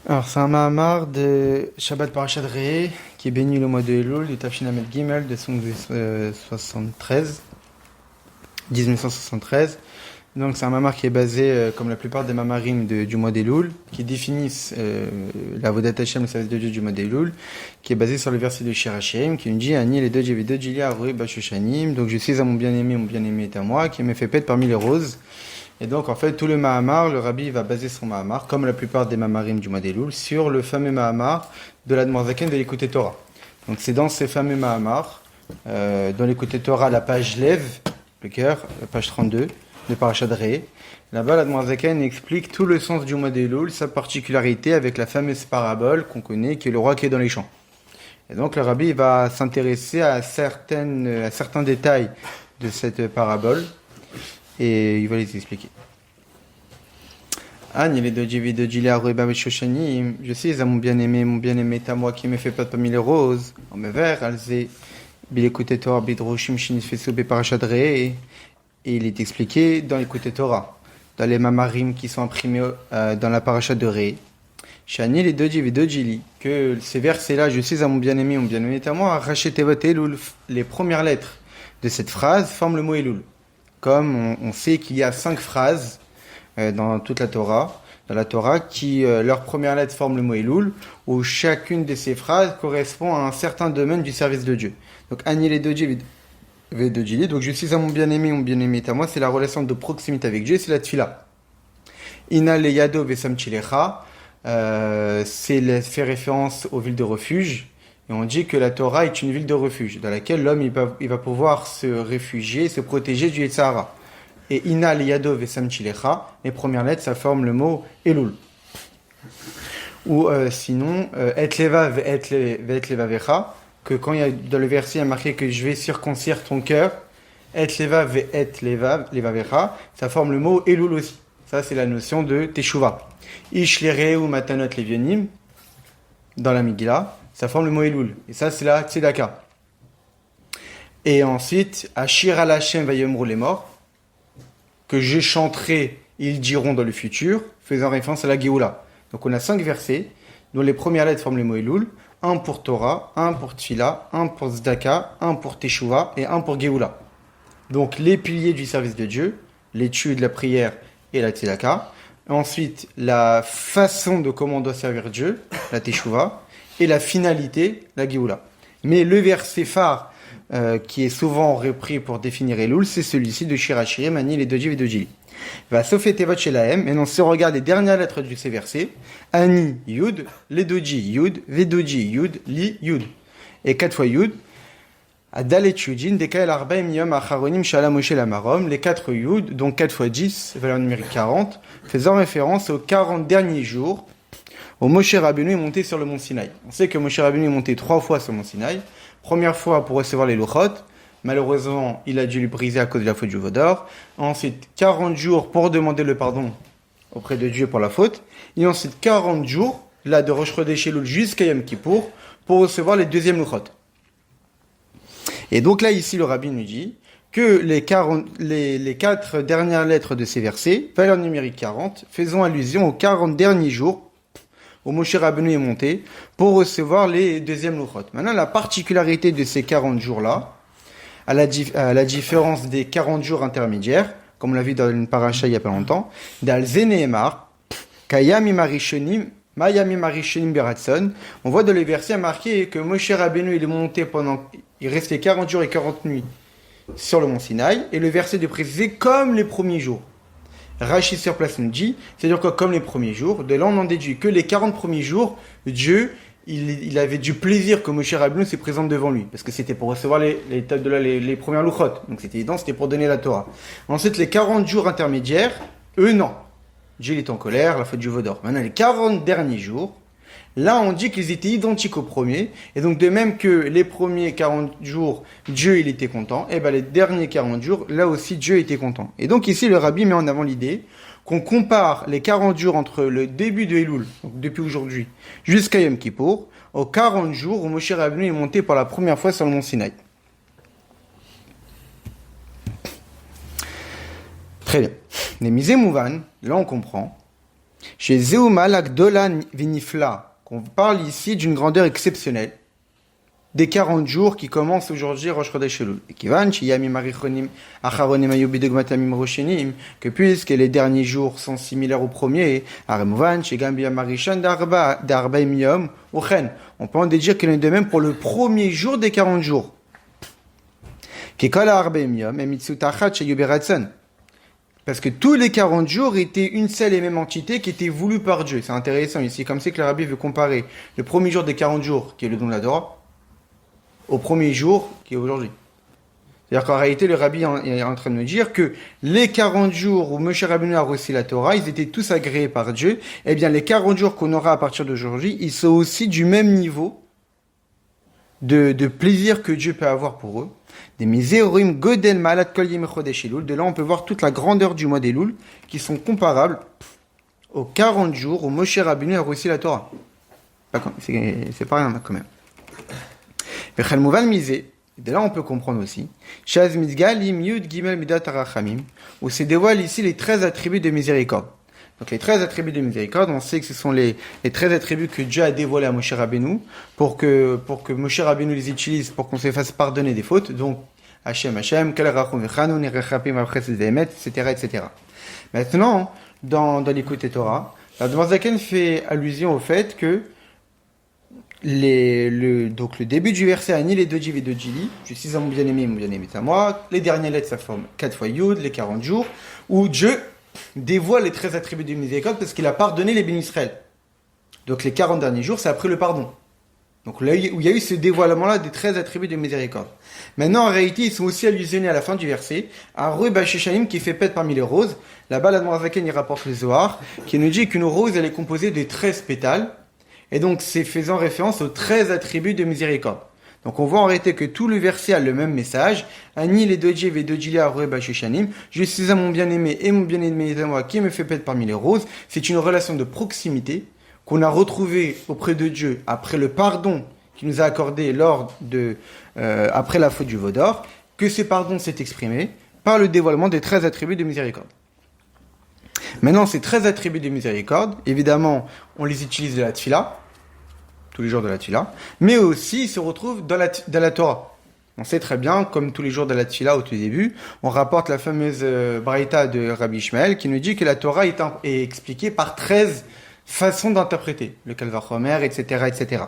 Alors, c'est un Mahamar de Shabbat Parashat Re'eh, qui est béni le mois de Elul, du Tafshin Amed Gimel, de Song 73, 1973. Donc, c'est un Mahamar qui est basé, comme la plupart des Mamarim du mois d'Elul, qui définissent la Vodat Hashem, le service de Dieu du mois d'Elul, qui est basé sur le verset de Shir Hashem, qui nous dit Ani les deux Jevidot Jili Aroi Bashoshanim. Donc, je suis à mon bien-aimé est à moi, qui me fait paître parmi les roses. Et donc, en fait, tout le Mahamar, le Rabbi va baser son Mahamar, comme la plupart des Mamarim du mois d'Elul, sur le fameux Mahamar de l'Admor Zaken de l'Écouté Torah. Donc, c'est dans ces fameux Mahamar, dans l'Écouté Torah, la page Lev, le cœur, la page 32, de Parashat Re'eh. Là-bas, l'Admor Zaken explique tout le sens du mois d'Elul, sa particularité avec la fameuse parabole qu'on connaît, qui est le roi qui est dans les champs. Et donc, le Rabbi va s'intéresser à certains détails de cette parabole, et il va les expliquer. Je suis à mon bien-aimé est à moi qui me fait pas parmi les roses. En me vert, alzé, bilécoute Torah, bidroshim, shinis fesobe parashat Re'eh. Et il est expliqué dans l'écoute Torah, dans les mamarim qui sont imprimés dans la parashat de Re'eh. Shani les doji vedojili, que ces versets-là, je suis à mon bien-aimé est à moi, rachetevot Elul, les premières lettres de cette phrase forment le mot Elul. Comme on sait qu'il y a 5 phrases dans toute la Torah, qui, leur première lettre forme le mot Elul, où chacune de ces phrases correspond à un certain domaine du service de Dieu. Donc, Ani les doji vedojili, donc je suis à mon bien-aimé est à moi, c'est la relation de proximité avec Dieu, c'est la tfila. Ina le yado vesamchilecha, fait référence aux villes de refuge. Et on dit que la Torah est une ville de refuge, dans laquelle l'homme il va pouvoir se réfugier, se protéger du Yetzer Hara. Et Ina liyado vesamchilecha, les premières lettres, ça forme le mot Elul. Ou sinon, et levav et levavecha, que quand il y a dans le verset, il y a marqué que je vais circoncire ton cœur, et levav et levavecha, ça forme le mot Elul aussi. Ça, c'est la notion de Teshuvah. Ish lereu matanot levionim, dans la Megillah, ça forme le mot Elul. Et ça, c'est la Tzedaka. Et ensuite, Ashir al Hashem vayomru les morts, que je chanterai, ils diront dans le futur, faisant référence à la Géoula. Donc on a 5 versets, dont les premières lettres forment le mot Elul, un pour Torah, un pour Tfila, un pour Tzedaka, un pour Teshuvah et un pour Géoula. Donc les piliers du service de Dieu, l'étude, la prière et la Tzedaka. Ensuite, la façon de comment on doit servir Dieu, la Teshuvah, et la finalité, la Géoula. Mais le verset phare qui est souvent repris pour définir Elul, c'est celui-ci de Shir Hashirim, Ani les Doji Vedojili. Va Sofet Tevot Shelahem, et on se regarde les dernières lettres de ces versets, Ani Yud, les Doji Yud, Vedoji Yud, Li Yud. Et 4 fois Yud, Adalet Yudin, Dekael Arbaim Yom Acharonim Shalom Moshe Lamarom, les 4 Yud, donc 4 fois 10, valeur numérique 40, faisant référence aux 40 derniers jours où Moshe Rabbeinu est monté sur le mont Sinaï. On sait que Moshe Rabbeinu est monté 3 fois sur le mont Sinaï. Première fois pour recevoir les Luchot. Malheureusement, il a dû le briser à cause de la faute du Vaudor. Ensuite, 40 jours pour demander le pardon auprès de Dieu pour la faute. Et ensuite, 40 jours, là, de Rosh Chodesh Elul jusqu'à Yom Kippour, pour recevoir les deuxièmes Luchot. Et donc là, ici, le Rabbi nous dit que les 4 dernières lettres de ces versets, valeur numérique 40, faisant allusion aux 40 derniers jours où Moshe Rabbeinu est monté pour recevoir les deuxièmes Luchot. Maintenant, la particularité de ces 40 jours-là, à la différence des 40 jours intermédiaires, comme on l'a vu dans une paracha il n'y a pas longtemps, d'Al Zeneemar, Kayamim Arishonim, Mayamim Arishonim Beratson, on voit dans les versets marqué que Moshe Rabbeinu il est monté il restait 40 jours et 40 nuits sur le mont Sinaï, et le verset de préciser comme les premiers jours. Rashi sur place nous dit, c'est-à-dire que comme les premiers jours, de là on en déduit que les 40 premiers jours, Dieu, il avait du plaisir que Moshe Rabbeinu se présente devant lui, parce que c'était pour recevoir les premières Luchot, donc c'était évident, c'était pour donner la Torah. Ensuite, les 40 jours intermédiaires, eux non. Dieu il est en colère, la faute du Vaudor. Maintenant, les 40 derniers jours, là on dit qu'ils étaient identiques aux premiers, et donc de même que les premiers 40 jours, Dieu il était content, et bien les derniers 40 jours, là aussi Dieu était content. Et donc ici le Rabbi met en avant l'idée qu'on compare les 40 jours entre le début de Elul, donc depuis aujourd'hui, jusqu'à Yom Kippour, aux 40 jours où Moshe Rabbeinu est monté pour la première fois sur le mont Sinaï. Très bien. Les Misé Mouvan, là on comprend Chez Zeuma Lagdola Vinifla, qu'on parle ici d'une grandeur exceptionnelle, des 40 jours qui commencent aujourd'hui Rosh Chodesh Elul. Et Kivan, Shiyamim Arichonim, Acharonim Ayubi Dogmatamim Roshenim, que puisque les derniers jours sont similaires aux premiers, Aremovan, Shigambi Amarishon d'Arba Yom, Uchen. On peut en déduire qu'il en est de même pour le premier jour des 40 jours. Kekala Arba Yom, Emitsu Tachat Shayubi Ratson. Parce que tous les 40 jours étaient une seule et même entité qui était voulue par Dieu. C'est intéressant ici, comme c'est que le Rabbi veut comparer le premier jour des 40 jours, qui est le don de la Torah, au premier jour qui est aujourd'hui. C'est-à-dire qu'en réalité, le Rabbi est en train de nous dire que les 40 jours où Moshe Rabbeinu a reçu la Torah, ils étaient tous agréés par Dieu. Eh bien, les 40 jours qu'on aura à partir d'aujourd'hui, ils sont aussi du même niveau de plaisir que Dieu peut avoir pour eux. Des misérorim godel malat kol yem chodesh Elul. De là, on peut voir toute la grandeur du mois d'Elul qui sont comparables aux 40 jours où Moshe Rabbeinu a reçu la Torah. C'est pas rien quand même. De là, on peut comprendre aussi. Où se dévoilent ici les 13 attributs de miséricorde. Donc, les 13 attributs de miséricorde, on sait que ce sont les 13 attributs que Dieu a dévoilés à Moshe Rabbeinu pour que Moshe Rabbeinu les utilise pour qu'on se fasse pardonner des fautes. Donc, Hashem, etc. Maintenant, dans l'écoute Torah, la Zaken fait allusion au fait que donc le début du verset Ani les deux Jiv et deux Jili, je suis à mon bien-aimé est à moi, les dernières lettres ça forme 4 fois Yud, les 40 jours, où Dieu dévoile les 13 attributs de miséricorde parce qu'il a pardonné les bénis Israël. Donc les 40 derniers jours, c'est après le pardon. Donc là où il y a eu ce dévoilement-là des 13 attributs de miséricorde. Maintenant, en réalité, ils sont aussi allusionnés à la fin du verset, à Rue Bachéchaïm qui fait pète parmi les roses. Là-bas, la Zaken il rapporte le Zohar, qui nous dit qu'une rose, elle est composée de 13 pétales. Et donc, c'est faisant référence aux 13 attributs de miséricorde. Donc, on voit en réalité que tout le verset a le même message. Ani les deux Djev et deux Djili Aroué Bachéchanim. Je suis à mon bien-aimé et mon bien-aimé est à moi qui me fait paître parmi les roses. C'est une relation de proximité qu'on a retrouvée auprès de Dieu après le pardon qu'il nous a accordé après la faute du veau d'or, que ce pardon s'est exprimé par le dévoilement des 13 attributs de miséricorde. Maintenant, ces 13 attributs de miséricorde, évidemment, on les utilise de la Tfila, tous les jours de la Tfila, mais aussi ils se retrouvent dans la Torah. On sait très bien, comme tous les jours de la Tfila au tout début, on rapporte la fameuse Braïta de Rabbi Ishmael qui nous dit que la Torah est expliquée par 13 façons d'interpréter, le Kalvachomer, etc., etc.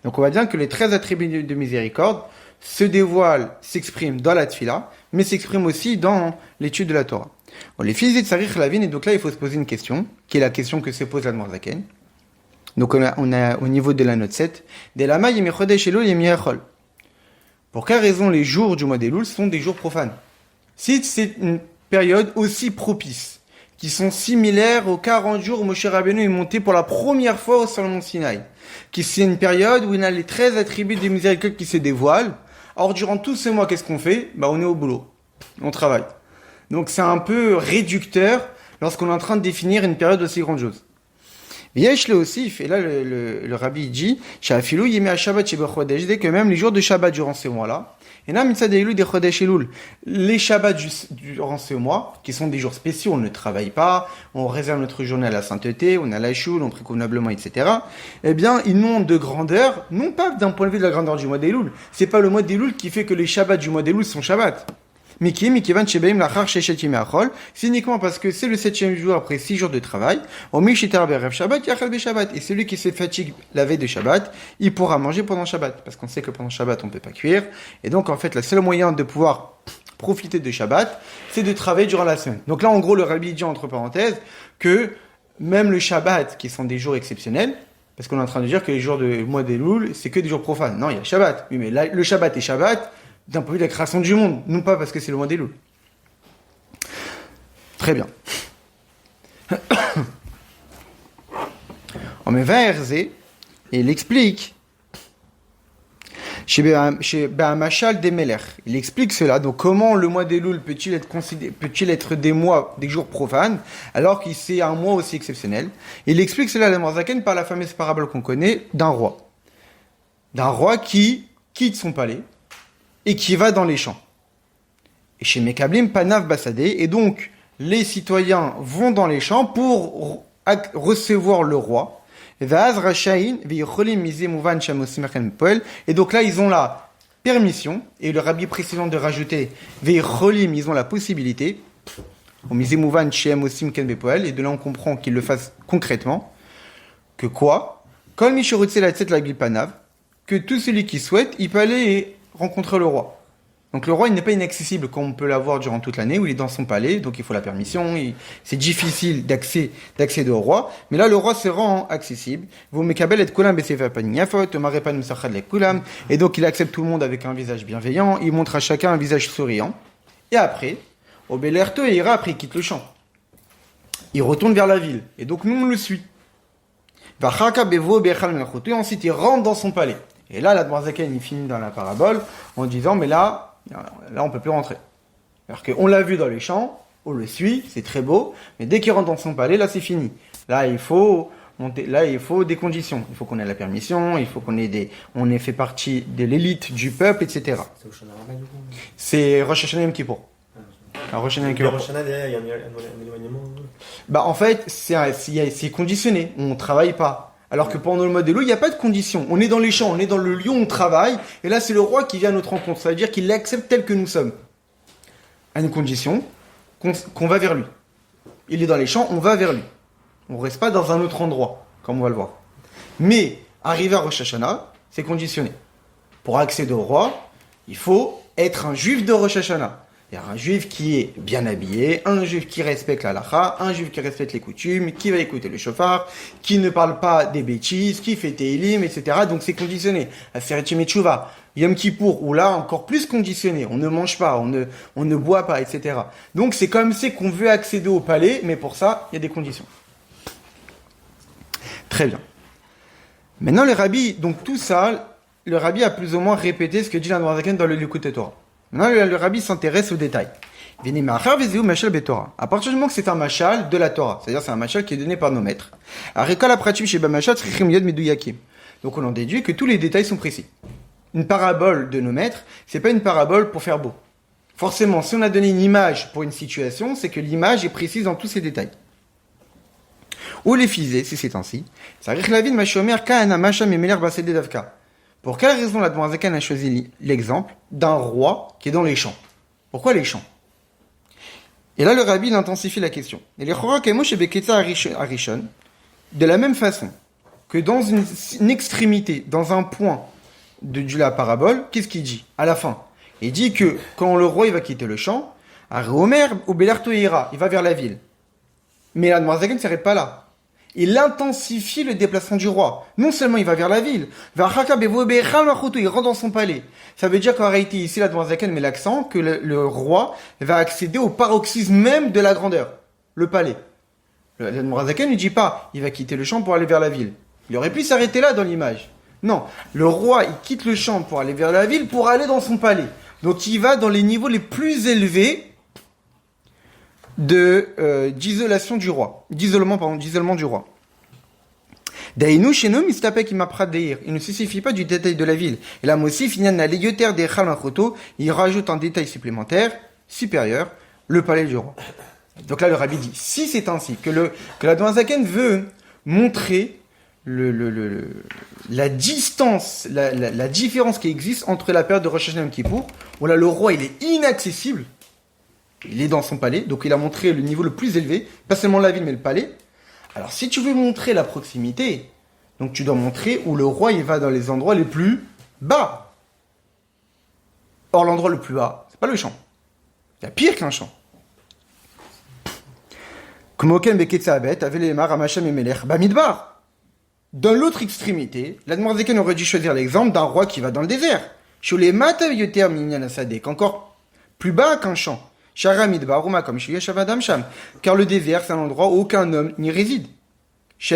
Donc on va dire que les 13 attributs de miséricorde se dévoilent, s'expriment dans la Tfila, mais s'expriment aussi dans l'étude de la Torah. Bon, les fils de Tsarich Lavin, et donc là il faut se poser une question, qui est la question que se pose l'Admor Zaken. Donc on a au niveau de la note 7, de la maille Chodesh Elul Yemiachol. Pour quelle raison les jours du mois d'Elul sont des jours profanes? Si c'est une période aussi propice, qui sont similaires aux 40 jours où Moshe Rabbeinu est monté pour la première fois sur le mont Sinaï, qui c'est une période où il y a les 13 attributs de miséricorde qui se dévoilent. Or durant tout ce mois, qu'est-ce qu'on fait? On est au boulot, on travaille. Donc c'est un peu réducteur lorsqu'on est en train de définir une période aussi grandiose. Yesh le aussi, et là le rabbi dit, Shafilou yemé à Shabbat chez Chodesh, dès que même les jours de Shabbat durant ces mois-là, et là mitzad Elul des Chodesh Elul, les Shabbats durant ces mois, qui sont des jours spéciaux, on ne travaille pas, on réserve notre journée à la sainteté, on a la choule, on prie convenablement, etc. Eh bien, ils n'ont de grandeur, non pas d'un point de vue de la grandeur du mois d'Elul. C'est pas le mois d'Elul qui fait que les Shabbats du mois d'Elul sont Shabbats. C'est uniquement parce que c'est le 7e jour après 6 jours de travail. Et celui qui se fatigue la veille de Shabbat, il pourra manger pendant Shabbat. Parce qu'on sait que pendant Shabbat, on ne peut pas cuire. Et donc, en fait, le seul moyen de pouvoir profiter de Shabbat, c'est de travailler durant la semaine. Donc là, en gros, le Rabbi dit, entre parenthèses, que même le Shabbat, qui sont des jours exceptionnels, parce qu'on est en train de dire que les jours du mois d'Elul, c'est que des jours profanes. Non, il y a Shabbat. Oui, mais là, le Shabbat est Shabbat, d'un point de vue de la création du monde, non pas parce que c'est le mois d'Elul. Très bien. On met Verzé, et il explique chez Machal des Melech. Il explique cela. Donc, comment le mois d'Elul peut-il être des jours profanes, alors qu'il c'est un mois aussi exceptionnel? Il explique cela à l'Admor Zaken par la fameuse parabole qu'on connaît d'un roi. D'un roi qui quitte son palais et qui va dans les champs. chez Mekablim Panav Bassadé, et donc les citoyens vont dans les champs pour recevoir le roi. Et donc là, ils ont la permission, et le rabbi précédent de rajouter ils ont la possibilité. Et de là, on comprend qu'ils le fassent concrètement. Que quoi? Que tout celui qui souhaite, il peut aller rencontrer le roi. Donc le roi, il n'est pas inaccessible comme on peut l'avoir durant toute l'année, où il est dans son palais, donc il faut la permission, c'est difficile d'accéder au roi, mais là le roi se rend accessible. Et donc il accepte tout le monde avec un visage bienveillant, il montre à chacun un visage souriant, et après, au Belerto, il ira, après il quitte le champ. Il retourne vers la ville, et donc nous on le suit. Et ensuite il rentre dans son palais. Et là, l'Admorazaken, il finit dans la parabole en disant, mais là, on peut plus rentrer. Alors qu'on l'a vu dans les champs, on le suit, c'est très beau, mais dès qu'il rentre dans son palais, là, c'est fini. Là, il faut des conditions. Il faut qu'on ait la permission, il faut qu'on ait on ait fait partie de l'élite du peuple, etc. C'est au Shana du coup. C'est Rosh Hashanah Yom Kippour. Rosh Hashanah, derrière, il y a un éloignement. Bah, en fait, c'est conditionné. On travaille pas. Alors que pendant le mois des loups, il n'y a pas de condition. On est dans les champs, on est dans le lieu où on travaille, et là c'est le roi qui vient à notre rencontre. Ça veut dire qu'il l'accepte tel que nous sommes. À une condition, qu'on va vers lui. Il est dans les champs, on va vers lui. On ne reste pas dans un autre endroit, comme on va le voir. Mais, arriver à Rosh Hashanah, c'est conditionné. Pour accéder au roi, il faut être un juif de Rosh Hashanah. C'est-à-dire un juif qui est bien habillé, un juif qui respecte la halakha, un juif qui respecte les coutumes, qui va écouter le shofar, qui ne parle pas des bêtises, qui fait Tehillim, etc. Donc c'est conditionné. Aferet Tchouva, Yom Kippour, où là encore plus conditionné. On ne mange pas, on ne boit pas, etc. Donc c'est comme c'est qu'on veut accéder au palais, mais pour ça, il y a des conditions. Très bien. Maintenant le rabbi, donc tout ça, le rabbi a plus ou moins répété ce que dit l'Admorazaken dans le Likutei Torah. Maintenant, le rabbi s'intéresse aux détails. À partir du moment que c'est un machal de la Torah, c'est-à-dire c'est un machal qui est donné par nos maîtres. Donc on en déduit que tous les détails sont précis. Une parabole de nos maîtres, c'est pas une parabole pour faire beau. Forcément, si on a donné une image pour une situation, c'est que l'image est précise dans tous ses détails. Ou les fisés, si c'est ainsi. Pour quelle raison l'Admorazaken a choisi l'exemple d'un roi qui est dans les champs? Pourquoi les champs? Et là, le rabbi il intensifie la question. De la même façon que dans une extrémité, dans un point de la parabole, qu'est-ce qu'il dit à la fin? Il dit que quand le roi il va quitter le champ, Omer ou Belerto ira, il va vers la ville. Mais l'Admorazaken ne s'arrête pas là. Il intensifie le déplacement du roi. Non seulement il va vers la ville, il rentre dans son palais. Ça veut dire qu'en réalité, ici, l'Admorazaken met l'accent que le roi va accéder au paroxysme même de la grandeur, le palais. L'Admorazaken ne dit pas, il va quitter le champ pour aller vers la ville. Il aurait pu s'arrêter là dans l'image. Non, le roi, il quitte le champ pour aller vers la ville, pour aller dans son palais. Donc il va dans les niveaux les plus élevés d'isolation du roi, d'isolement du roi. Daïnou chez nous, il ne se suffit pas du détail de la ville. Et là, Mossif, il rajoute un détail supplémentaire, supérieur, le palais du roi. Donc là, le rabbi dit, si c'est ainsi, que l'Admorazaken veut montrer la distance, la différence qui existe entre la période de Rosh Hashanah et Yom Kippour, où là, le roi, il est inaccessible. Il est dans son palais, donc il a montré le niveau le plus élevé, pas seulement la ville, mais le palais. Alors, si tu veux montrer la proximité, donc tu dois montrer où le roi, il va dans les endroits les plus bas. Or, l'endroit le plus bas, c'est pas le champ. Il y a pire qu'un champ. Dans l'autre extrémité, l'Admorazaken aurait dû choisir l'exemple d'un roi qui va dans le désert. Encore plus bas qu'un champ. Car le désert, c'est un endroit où aucun homme n'y réside. Qui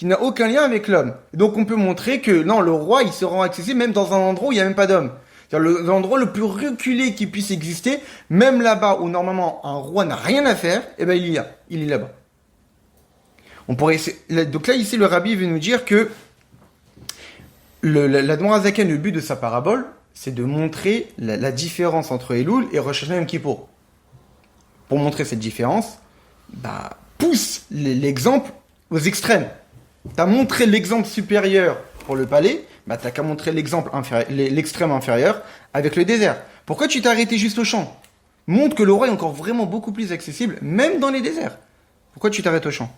n'a aucun lien avec l'homme. Donc on peut montrer que non, le roi, il se rend accessible même dans un endroit où il n'y a même pas d'homme. C'est-à-dire l'endroit le plus reculé qui puisse exister, même là-bas où normalement un roi n'a rien à faire, eh ben il est là-bas. Donc là, ici, le rabbi veut nous dire que l'Admorazaken, le but de sa parabole, c'est de montrer la différence entre Elul et Rosh Hashanah Yom Kippour. Pour montrer cette différence, pousse l'exemple aux extrêmes. Tu as montré l'exemple supérieur pour le palais, bah tu n'as qu'à montrer l'extrême inférieur avec le désert. Pourquoi tu t'es arrêté juste au champ? Montre que le roi est encore vraiment beaucoup plus accessible, même dans les déserts. Pourquoi tu t'arrêtes au champ?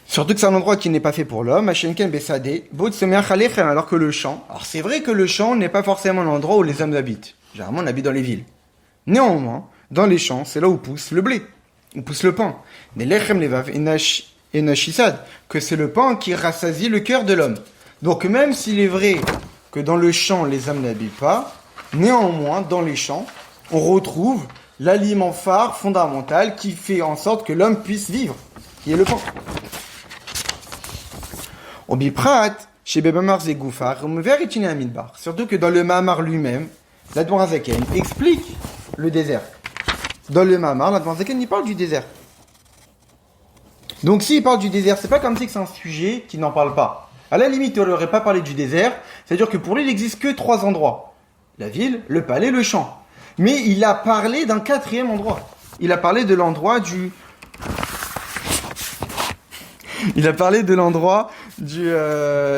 Surtout que c'est un endroit qui n'est pas fait pour l'homme, alors que le champ, alors c'est vrai que le champ n'est pas forcément l'endroit où les hommes habitent. Généralement, on habite dans les villes. Néanmoins, dans les champs, c'est là où pousse le blé, où pousse le pain. Des lechem levav et nachisad, que c'est le pain qui rassasie le cœur de l'homme. Donc même s'il est vrai que dans le champ, les hommes n'habitent pas, néanmoins, dans les champs, on retrouve l'aliment phare fondamental qui fait en sorte que l'homme puisse vivre, qui est le pain. Obiprat, chez Bebamar Zegoufar, surtout que dans le Mahamar lui-même, l'Admor Hazaken explique le désert. Dans le Mahamar, l'Admor Hazaken, il parle du désert. Donc s'il parle du désert, c'est pas comme si c'est un sujet qui n'en parle pas. À la limite, il n'aurait pas parlé du désert, c'est-à-dire que pour lui, il n'existe que 3 endroits. La ville, le palais, le champ. Mais il a parlé d'un 4e endroit. Il a parlé de l'endroit du...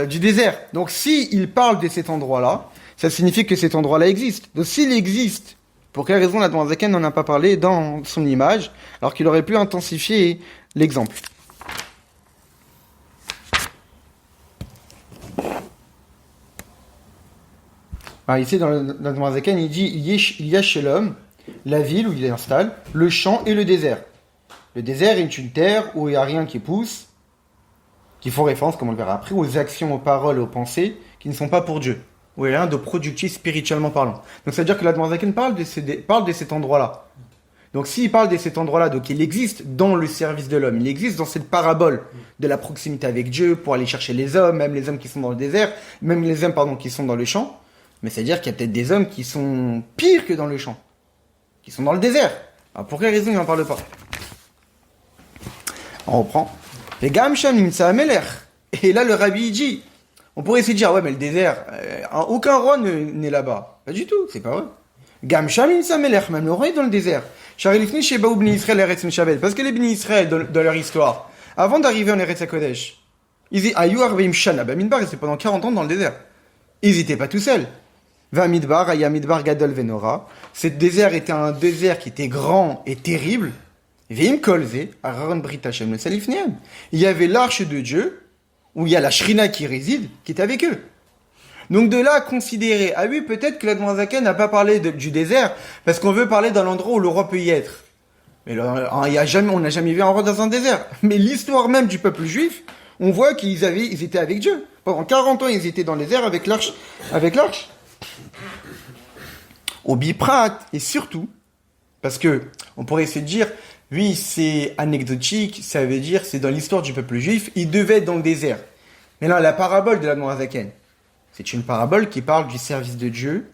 du désert. Donc s'il parle de cet endroit-là, ça signifie que cet endroit-là existe. Donc s'il existe, pour quelle raison l'Admor Hazaken n'en a pas parlé dans son image, alors qu'il aurait pu intensifier l'exemple? Alors ici dans l'Admor Hazaken, il dit il y a chez l'homme la ville où il installe, le champ et le désert. Le désert est une terre où il n'y a rien qui pousse, qui font référence, comme on le verra après, aux actions, aux paroles, aux pensées qui ne sont pas pour Dieu. Où il n'y a rien de productif spirituellement parlant. Donc ça veut dire que l'Admor Hazaken parle de cet endroit-là. Donc s'il parle de cet endroit-là, donc il existe dans le service de l'homme, il existe dans cette parabole de la proximité avec Dieu pour aller chercher les hommes, même les hommes qui sont dans le désert, même les hommes qui sont dans le champ. Mais c'est-à-dire qu'il y a peut-être des hommes qui sont pires que dans le champ, qui sont dans le désert. Alors pour quelle raison il n'en parle pas? On reprend. Et là, le rabbi dit, on pourrait se dire, ouais, mais le désert, aucun roi n'est là-bas. Pas du tout, c'est pas vrai. Même le roi est dans le désert. Parce que les Bnei Israël, dans leur histoire, avant d'arriver en Eretz HaKodesh, ils étaient pendant 40 ans dans le désert. Ils n'étaient pas tout seuls. Gadol Venora. Ce désert était un désert qui était grand et terrible. Il y avait l'arche de Dieu, où il y a la Shrina qui réside, qui est avec eux. Donc de là, considérer, ah oui, peut-être que l'Admor Hazaken n'a pas parlé du désert, parce qu'on veut parler d'un endroit où le roi peut y être. Mais là, on n'a jamais vu un roi dans un désert. Mais l'histoire même du peuple juif, on voit qu'ils étaient avec Dieu. Pendant 40 ans, ils étaient dans le désert avec l'arche. Au biprat, et surtout, parce que on pourrait se dire, oui, c'est anecdotique, ça veut dire, c'est dans l'histoire du peuple juif, il devait être dans le désert. Mais là, la parabole de l'Admor Hazaken, c'est une parabole qui parle du service de Dieu,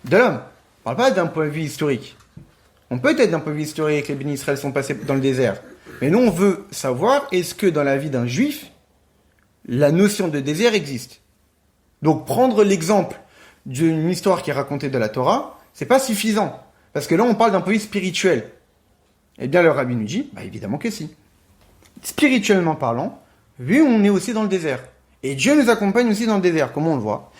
de l'homme. On ne parle pas d'un point de vue historique. On peut être d'un point de vue historique, les Bénis Israël sont passés dans le désert. Mais nous, on veut savoir, est-ce que dans la vie d'un juif, la notion de désert existe? Donc, prendre l'exemple d'une histoire qui est racontée de la Torah, c'est pas suffisant. Parce que là, on parle d'un point de vue spirituel. Eh bien, le rabbi nous dit, évidemment que si. Spirituellement parlant, oui, on est aussi dans le désert. Et Dieu nous accompagne aussi dans le désert, comme on le voit.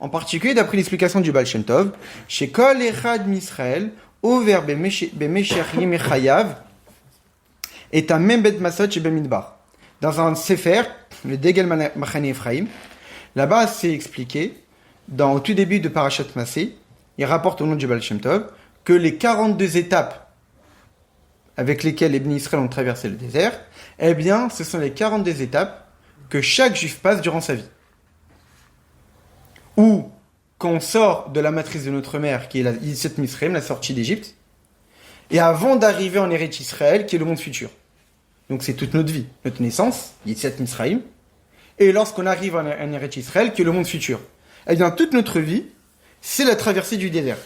En particulier, d'après l'explication du Baal Shem Tov, chez Kol Echad Misraël, Over Bemeshachim Echayav, et un Membet Masot chez Bemidbar. Dans un Sefer, le Degel Machane Ephraim, là-bas, c'est expliqué, au tout début de Parashat Masé, il rapporte au nom du Baal Shem Tov, que les 42 étapes avec lesquelles les Bénis Israël ont traversé le désert, eh bien, ce sont les 42 étapes que chaque juif passe durant sa vie. Ou, quand on sort de la matrice de notre mère, qui est la Yetziat Mitzrayim, la sortie d'Égypte, et avant d'arriver en Eretz Israël, qui est le monde futur. Donc c'est toute notre vie, notre naissance, Yetziat Mitzrayim, et lorsqu'on arrive en Eretz Israël, qui est le monde futur. Eh bien, toute notre vie, c'est la traversée du désert,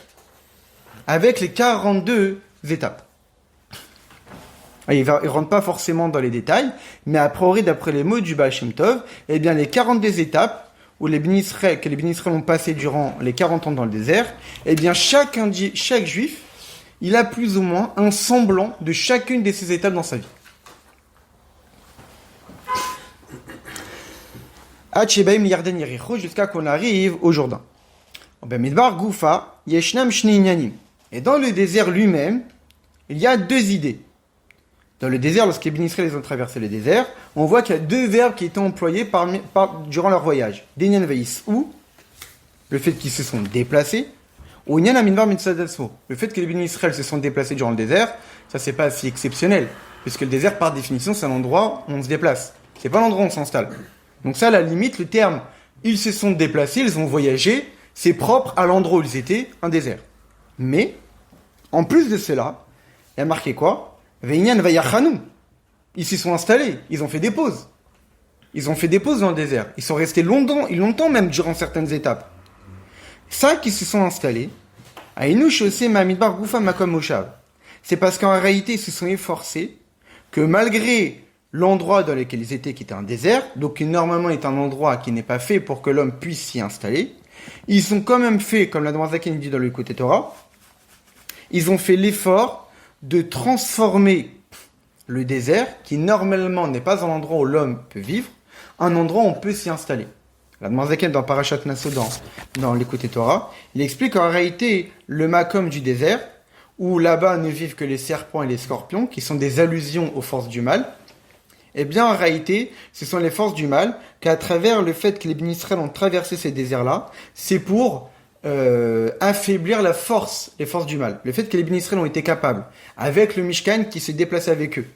avec les 42 étapes. Il ne rentre pas forcément dans les détails, mais après, d'après les mots du Baal Shem Tov, eh bien, les 42 étapes que les Bénis Israël ont passé durant les 40 ans dans le désert, eh bien, chaque juif, il a plus ou moins un semblant de chacune de ces étapes dans sa vie. Jusqu'à qu'on arrive au Jourdain. Et dans le désert lui-même, il y a deux idées. Dans le désert, lorsque les Bnei Israël ont traversé le désert, on voit qu'il y a deux verbes qui étaient employés durant leur voyage. Denyan veis ou, le fait qu'ils se sont déplacés, ou Nyan aminvar mitzadasmo, le fait que les Bnei Israël se sont déplacés durant le désert, ça c'est pas si exceptionnel, puisque le désert par définition c'est un endroit où on se déplace. C'est pas l'endroit où on s'installe. Donc ça, à la limite, le terme ils se sont déplacés, ils ont voyagé, c'est propre à l'endroit où ils étaient, un désert. Mais, en plus de cela, il y a marqué quoi? Ve'inyan vayachanu. Ils s'y sont installés, ils ont fait des pauses. Ils ont fait des pauses dans le désert. Ils sont restés longtemps même durant certaines étapes. Ça qui se sont installés, c'est parce qu'en réalité ils se sont efforcés que malgré l'endroit dans lequel ils étaient, qui était un désert, donc qui normalement est un endroit qui n'est pas fait pour que l'homme puisse s'y installer, ils ont quand même fait, comme la Dmorazaken dit dans le côté Torah, ils ont fait l'effort de transformer le désert, qui normalement n'est pas un endroit où l'homme peut vivre, un endroit où on peut s'y installer. La Dmorazaken dans Parashat Naso, dans l'écoute Torah, il explique qu'en réalité, le makom du désert, où là-bas ne vivent que les serpents et les scorpions, qui sont des allusions aux forces du mal, eh bien en réalité, ce sont les forces du mal, qu'à travers le fait que les Bnei Israël ont traversé ces déserts-là, c'est pour affaiblir les forces du mal. Le fait que les Bnei Israël ont été capables, avec le Mishkan qui s'est déplacé avec eux,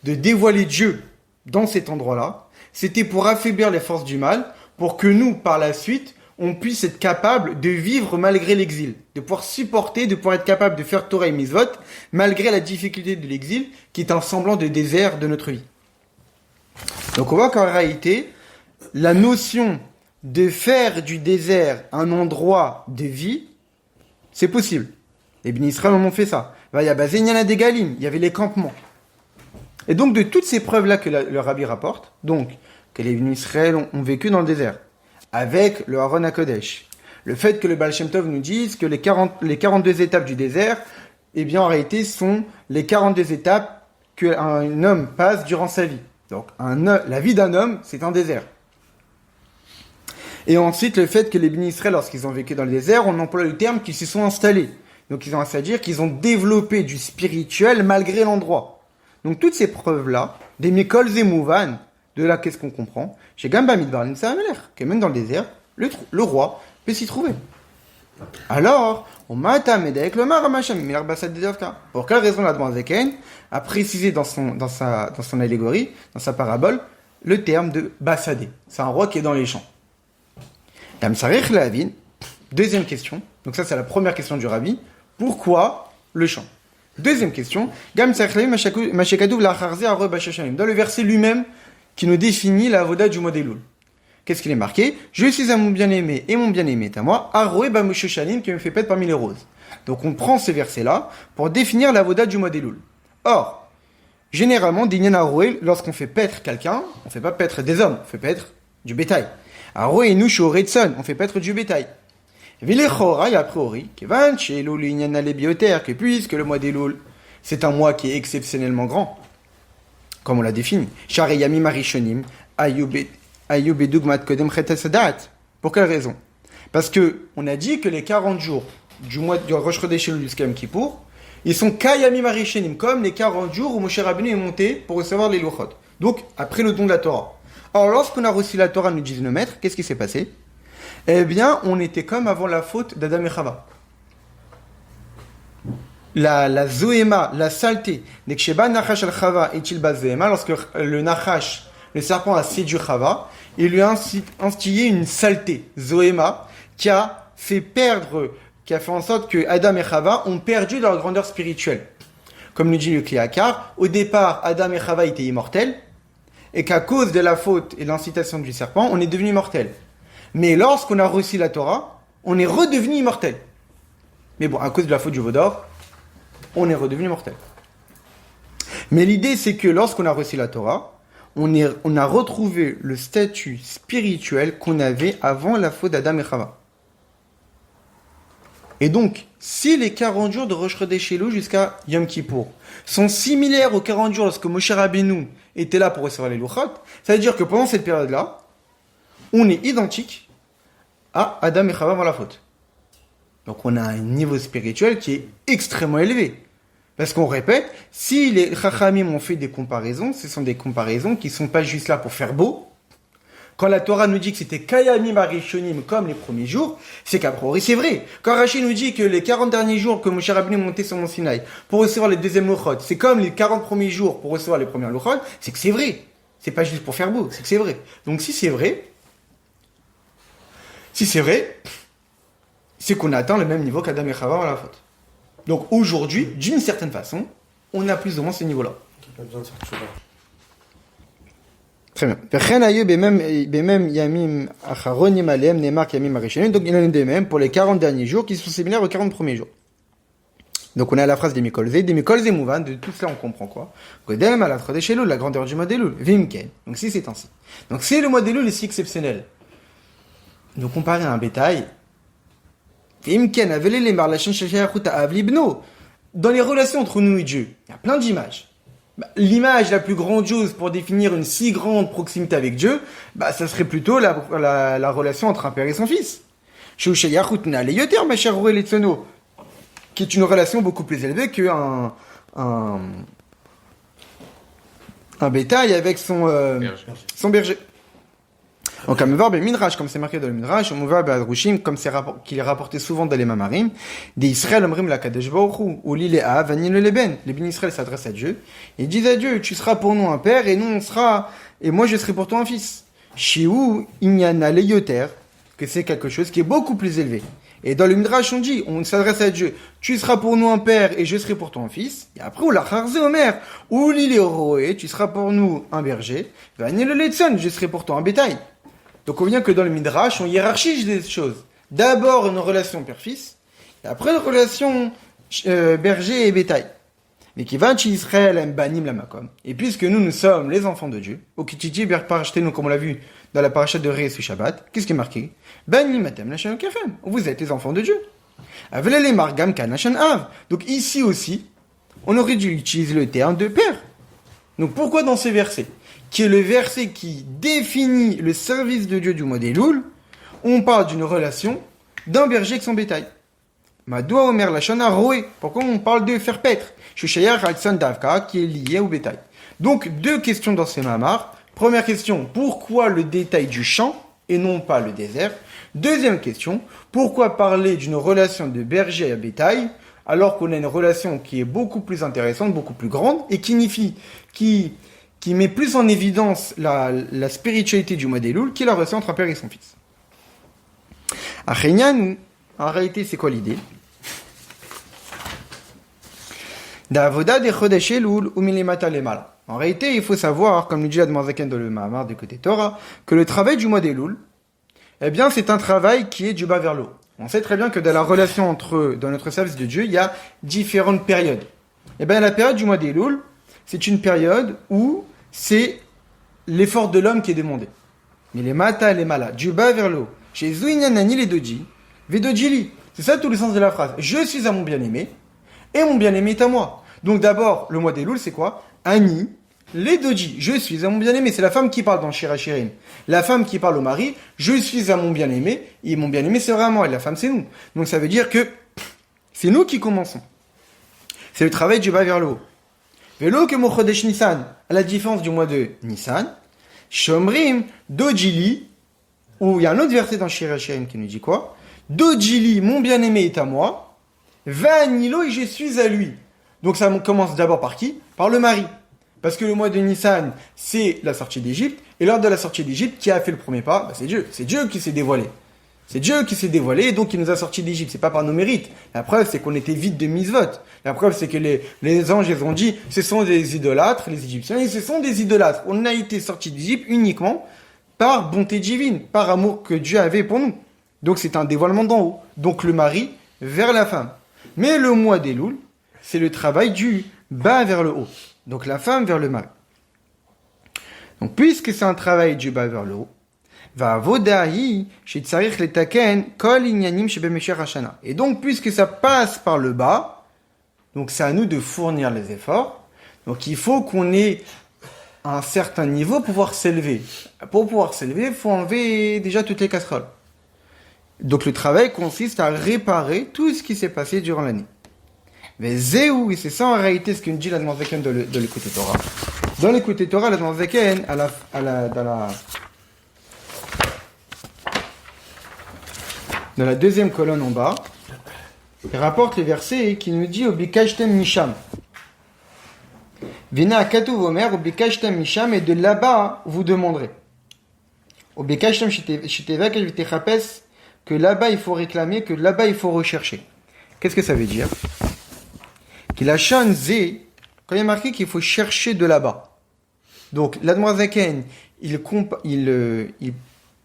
de dévoiler Dieu dans cet endroit-là, c'était pour affaiblir les forces du mal, pour que nous, par la suite, on puisse être capable de vivre malgré l'exil, de pouvoir supporter, de pouvoir être capable de faire Torah et Mitzvot, malgré la difficulté de l'exil, qui est un semblant de désert de notre vie. Donc on voit qu'en réalité, la notion de faire du désert un endroit de vie, c'est possible. Les Bnei Israël en ont fait ça. Il y avait les campements. Et donc de toutes ces preuves-là que le Rabbi rapporte, donc que les Bnei Israël ont vécu dans le désert, avec le Haron HaKodesh, le fait que le Baal Shem Tov nous dise que les 42 étapes du désert, eh bien en réalité sont les 42 étapes qu'un homme passe durant sa vie. Donc la vie d'un homme, c'est un désert. Et ensuite le fait que les Bnei Israël, lorsqu'ils ont vécu dans le désert, on emploie le terme qu'ils s'y sont installés. Donc ils ont à dire qu'ils ont développé du spirituel malgré l'endroit. Donc toutes ces preuves-là, des Mikol Zemouvan, de là, qu'est-ce qu'on comprend? Chez Gamba Midbar Nimsa que même dans le désert, le roi peut s'y trouver. Alors, on m'a tamé avec le Maramacham, Milar Bassad Dedovka. Pour quelle raison la Dmorazaken a précisé dans son allégorie, dans sa parabole, le terme de Bassadé? C'est un roi qui est dans les champs. Damsarich Lavin, deuxième question. Donc ça, c'est la première question du Rabbi. Pourquoi le champ? Deuxième question. Dans le verset lui-même, qui nous définit la avoda du mois Elul. Qu'est-ce qu'il est marqué? Je suis à mon bien-aimé et mon bien-aimé est à moi, Aroé Bamushoshanim qui me fait paître parmi les roses. Donc on prend ces versets-là pour définir la avoda du mois Elul. Or, généralement, Dinyan Aroé, lorsqu'on fait paître quelqu'un, on ne fait pas paître des hommes, on fait paître du bétail. Aroé Nusho Redson, on fait paître du bétail. Vilechora, a priori, Kevan, chez Elul, Inyan Alebioter, que puisque le mois d'Elul, c'est un mois qui est exceptionnellement grand, comme on l'a défini. Chareyami Marishonim, Ayub Dugmat Kodem Chetasadat. Pour quelle raison? Parce que on a dit que les 40 jours du mois de Rosh Chodesh Elul jusqu'à Yom Kippour, ils sont Kayami Marishonim, comme les 40 jours où Moshe Rabbeinu est monté pour recevoir les Luchot. Donc, après le don de la Torah. Alors, lorsqu'on a reçu la Torah, nous disent nos maîtres, qu'est-ce qui s'est passé? Eh bien, on était comme avant la faute d'Adam et Chava. La zoéma, la saleté, Neksheba Nachash al-Chava et Tilba zoéma, lorsque le Nachash, le serpent a séduit Chava, il lui a instillé une saleté, zoéma, qui a fait en sorte que Adam et Chava ont perdu leur grandeur spirituelle. Comme nous dit le Kliakar, au départ, Adam et Chava étaient immortels, et qu'à cause de la faute et de l'incitation du serpent, on est devenu immortel. Mais lorsqu'on a reçu la Torah, on est redevenu immortel. Mais bon, à cause de la faute du Vaudor, on est redevenu mortel. Mais l'idée, c'est que lorsqu'on a reçu la Torah, on a retrouvé le statut spirituel qu'on avait avant la faute d'Adam et Chava. Et donc, si les 40 jours de Rosh Chodesh Elul jusqu'à Yom Kippour sont similaires aux 40 jours lorsque Moshe Rabbeinu était là pour recevoir les Luchot, ça veut dire que pendant cette période-là, on est identique à Adam et Chava avant la faute. Donc on a un niveau spirituel qui est extrêmement élevé. Parce qu'on répète, si les Chachamim ont fait des comparaisons, ce sont des comparaisons qui ne sont pas juste là pour faire beau. Quand la Torah nous dit que c'était Kayamim Arishonim comme les premiers jours, c'est qu'a priori c'est vrai. Quand Rachid nous dit que les 40 derniers jours que Moshe Rabbeinu est monté sur Mont Sinaï pour recevoir les deuxièmes Luchot, c'est comme les 40 premiers jours pour recevoir les premières Luchot, c'est que c'est vrai. C'est pas juste pour faire beau, c'est que c'est vrai. Donc si c'est vrai, c'est qu'on atteint le même niveau qu'Adam et Chava à la faute. Donc aujourd'hui, d'une certaine façon, on a plus ou moins ce niveau-là. Pas besoin de faire tout ça. Très bien. Donc il en est de même pour les 40 derniers jours qui sont similaires aux 40 premiers jours. Donc on a la phrase des Mikol Mouvan, de tout cela on comprend quoi? Godel Malat Chodesh Elul, la grandeur du mois d'Elul, Vimken. Donc si c'est ainsi. Donc si le mois d'Elul est si exceptionnel, nous comparer à un bétail, Vimken, Avele Lemar, la Shenshachayachut Avlibno, dans les relations entre nous et Dieu, il y a plein d'images. L'image la plus grandiose pour définir une si grande proximité avec Dieu, ça serait plutôt la relation entre un père et son fils. Shushayachutna leyoter ma chère Roé Letsono, qui est une relation beaucoup plus élevée qu'un bétail avec son berger. Donc, à Mevar Midrash, comme c'est marqué dans le Midrash, Mevar Adrushim, comme qu'il est rapporté souvent dans les Mamarim, des Israël Omrim la Kadesh Baruch Hu, ou l'Iléa, Vanil le Leben. Les bénis Israël s'adressent à Dieu, et disent à Dieu, tu seras pour nous un père, et moi je serai pour toi un fils. Shiu, Inyana Leyoter, que c'est quelque chose qui est beaucoup plus élevé. Et dans le Midrash, on s'adresse à Dieu, tu seras pour nous un père, et je serai pour toi un fils. Et après, ou la Charze Omer, ou l'Iléoroé, tu seras pour nous un berger, Vanil le Letson, je serai pour toi un bétail. Donc on vient que dans le Midrash, on hiérarchise des choses. D'abord une relation père-fils, et après une relation berger et bétail. Mais qui va chez Israël aime banim la makom. Et puisque nous sommes les enfants de Dieu, au kititi nous comme on l'a vu dans la parashat de Ré et Shabbat, qu'est-ce qui est marqué? Banim atem la shen kafem. Vous êtes les enfants de Dieu. Avele les margam kan la shen av. Donc ici aussi, on aurait dû utiliser le terme de père. Donc pourquoi dans ces versets, qui est le verset qui définit le service de Dieu du mois d'Elul, on parle d'une relation d'un berger avec son bétail. Madoua Omer Lachana Roé. Pourquoi on parle de faire paître? Shushayar Alsan Davka, qui est lié au bétail. Donc, deux questions dans ces mamars. Première question, pourquoi le détail du champ et non pas le désert? Deuxième question, pourquoi parler d'une relation de berger à bétail alors qu'on a une relation qui est beaucoup plus intéressante, beaucoup plus grande et qui met plus en évidence la spiritualité du mois d'Elul, qui est la relation entre un père et son fils. Achénianou, en réalité, c'est quoi l'idée? D'avoda de Chodesh Elul ou milimata lemala. En réalité, il faut savoir, comme nous dit Admarzaken dans le Mahamar du côté Torah, que le travail du mois d'Elul, c'est un travail qui est du bas vers le haut. On sait très bien que dans la relation dans notre service de Dieu, il y a différentes périodes. La période du mois d'Elul, c'est une période où c'est l'effort de l'homme qui est demandé. Mais les mata, les malas, du bas vers le haut. Chez Zouinanani, les doji, vedojili. C'est ça tout le sens de la phrase. Je suis à mon bien-aimé, et mon bien-aimé est à moi. Donc d'abord, le mois d'Elul, c'est quoi? Ani, les doji. Je suis à mon bien-aimé. C'est la femme qui parle dans Shira Shirim. La femme qui parle au mari, je suis à mon bien-aimé, et mon bien-aimé, c'est vraiment elle. La femme, c'est nous. Donc ça veut dire que c'est nous qui commençons. C'est le travail du bas vers le haut. Velo que Chodesh Nissan, à la différence du mois de Nissan, Shomrim, Dojili, où il y a un autre verset dans Shira Shirim qui nous dit quoi? Dojili, mon bien-aimé est à moi, Vanilo, et je suis à lui. Donc ça commence d'abord par qui? Par le mari. Parce que le mois de Nissan, c'est la sortie d'Égypte, et lors de la sortie d'Égypte, qui a fait le premier pas? C'est Dieu. C'est Dieu qui s'est dévoilé. C'est Dieu qui s'est dévoilé, et donc il nous a sortis d'Égypte. C'est pas par nos mérites. La preuve, c'est qu'on était vide de mitzvot. La preuve, c'est que les anges, ils ont dit, ce sont des idolâtres, les Égyptiens, et ce sont des idolâtres. On a été sortis d'Égypte uniquement par bonté divine, par amour que Dieu avait pour nous. Donc c'est un dévoilement d'en haut. Donc le mari vers la femme. Mais le mois d'Elul, c'est le travail du bas vers le haut. Donc la femme vers le mari. Donc puisque c'est un travail du bas vers le haut, Et donc, puisque ça passe par le bas, donc c'est à nous de fournir les efforts. Donc, il faut qu'on ait un certain niveau pour pouvoir s'élever. Pour pouvoir s'élever, il faut enlever déjà toutes les casseroles. Donc, le travail consiste à réparer tout ce qui s'est passé durant l'année. Mais zéou, et c'est ça en réalité ce que nous dit la Zaken de l'écoute Torah. Dans l'écoute Torah, la Zaken, dans la deuxième colonne en bas, il rapporte les versets qui nous dit Obikashtem Misham. Vina Akatu Vomer, Obikashtem Misham, et de là-bas vous demanderez. Obikashtem Shitevak, et Vitechapes, que là-bas il faut réclamer, que là-bas il faut rechercher. Qu'est-ce que ça veut dire? Qu'il a chanzé, quand il y a marqué qu'il faut chercher de là-bas. Donc, l'Admorazaken, il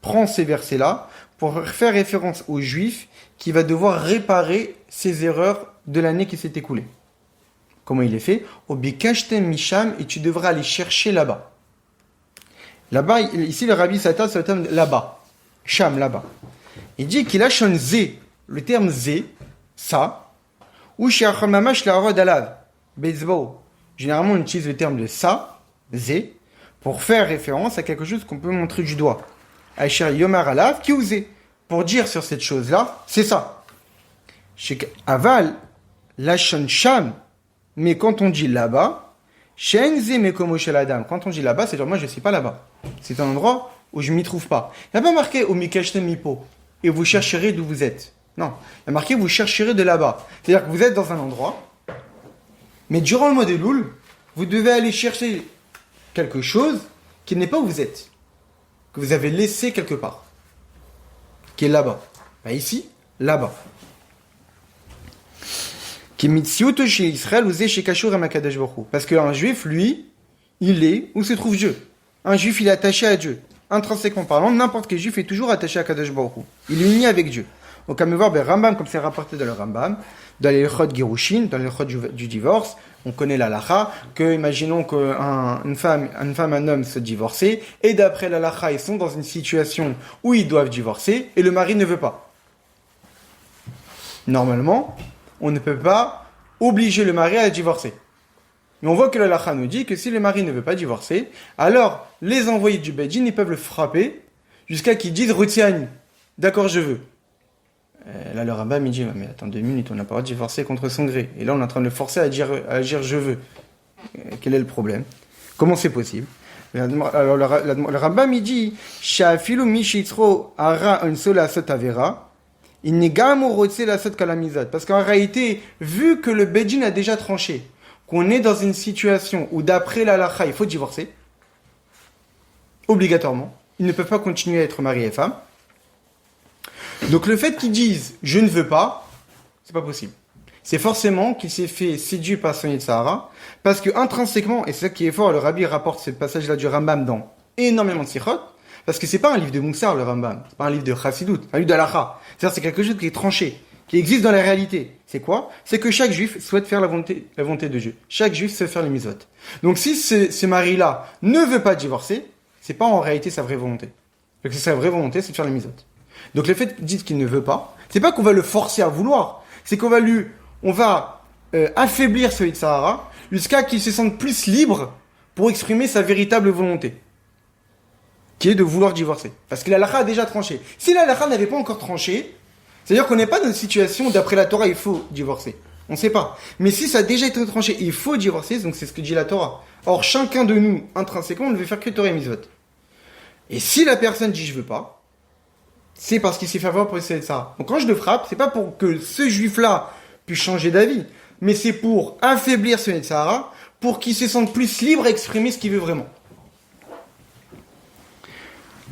prend ces versets-là pour faire référence aux Juifs qui va devoir réparer ces erreurs de l'année qui s'est écoulée. Comment il est fait? Obikashtem Misham, et tu devras aller chercher là-bas. Là-bas, ici le rabbi s'attache au terme là-bas. Sham, là-bas. Il dit qu'il a chanzé, le terme zé, ça, ou shiachamash la rod alav, bezbo. Généralement, on utilise le terme de ça, zé, pour faire référence à quelque chose qu'on peut montrer du doigt. Aïchar Yomar Alav, qui osait, pour dire sur cette chose-là, c'est ça. Aval, Lachon Sham, mais quand on dit là-bas, Shenze Mekomo Shel Adam, quand on dit là-bas, c'est-à-dire moi je ne suis pas là-bas. C'est un endroit où je ne m'y trouve pas. Il n'y a pas marqué au Mikashtem Mipo, et vous chercherez d'où vous êtes. Non, il y a marqué vous chercherez de là-bas. C'est-à-dire que vous êtes dans un endroit, mais durant le mois de Loul, vous devez aller chercher quelque chose qui n'est pas où vous êtes, que vous avez laissé quelque part, qui est là-bas. Pas ici, là-bas. Parce qu'un juif, lui, il est où se trouve Dieu. Un juif, il est attaché à Dieu. Intrinsèquement parlant, n'importe quel juif est toujours attaché à Kadosh Baruch Hu. Il est uni avec Dieu. Donc, à me voir, Rambam, comme c'est rapporté dans le Rambam, dans les Lechot Girushin, dans les Lechot du divorce, on connaît la lacha, que, imaginons qu'une femme, un homme se divorcer, et d'après la lacha, ils sont dans une situation où ils doivent divorcer, et le mari ne veut pas. Normalement, on ne peut pas obliger le mari à divorcer. Mais on voit que la lacha nous dit que si le mari ne veut pas divorcer, alors les envoyés du Beddin, ils peuvent le frapper jusqu'à qu'ils disent Rutiani. D'accord, je veux. Là, le rabbin me dit mais attends 2 minutes, on n'a pas le droit de divorcer contre son gré. Et là, on est en train de le forcer à dire je veux. Quel est le problème? Comment c'est possible? Alors, le rabbin me dit Shafilu Mishitzro Ara un sola sotavera. Il n'est gamme rotse la sot kalamizat. Parce qu'en réalité, vu que le Beddin a déjà tranché, qu'on est dans une situation où d'après la lacha, il faut divorcer, obligatoirement, ils ne peuvent pas continuer à être mari et femme. Donc le fait qu'ils disent « je ne veux pas », c'est pas possible. C'est forcément qu'il s'est fait séduire par son Sahara, parce que intrinsèquement, et c'est ça qui est fort, le rabbi rapporte ce passage-là du Rambam dans énormément de sikhot, parce que c'est pas un livre de Moussar, le Rambam, c'est pas un livre de Chassidut, un livre d'Alacha. C'est-à-dire c'est quelque chose qui est tranché, qui existe dans la réalité. C'est quoi? C'est que chaque juif souhaite faire la volonté de Dieu. Chaque juif sait faire les mitzvot. Donc si ce mari-là ne veut pas divorcer, c'est pas en réalité sa vraie volonté. Parce que sa vraie volonté, c'est de faire les mitzvot. Donc le fait qu'ils disent qu'il ne veut pas, c'est pas qu'on va le forcer à vouloir, c'est qu'on va affaiblir ce Sahara jusqu'à qu'il se sente plus libre pour exprimer sa véritable volonté, qui est de vouloir divorcer. Parce que la halakha a déjà tranché. Si la halakha n'avait pas encore tranché, c'est-à-dire qu'on n'est pas dans une situation où d'après la Torah il faut divorcer. On ne sait pas. Mais si ça a déjà été tranché, il faut divorcer, donc c'est ce que dit la Torah. Or chacun de nous, intrinsèquement, on ne veut faire que Torah et Mitzvot. Et si la personne dit je veux pas, c'est parce qu'il s'est fait avoir pour essayer de ça. Donc quand je le frappe, c'est pas pour que ce juif-là puisse changer d'avis, mais c'est pour affaiblir ce Sahara, pour qu'il se sente plus libre à exprimer ce qu'il veut vraiment.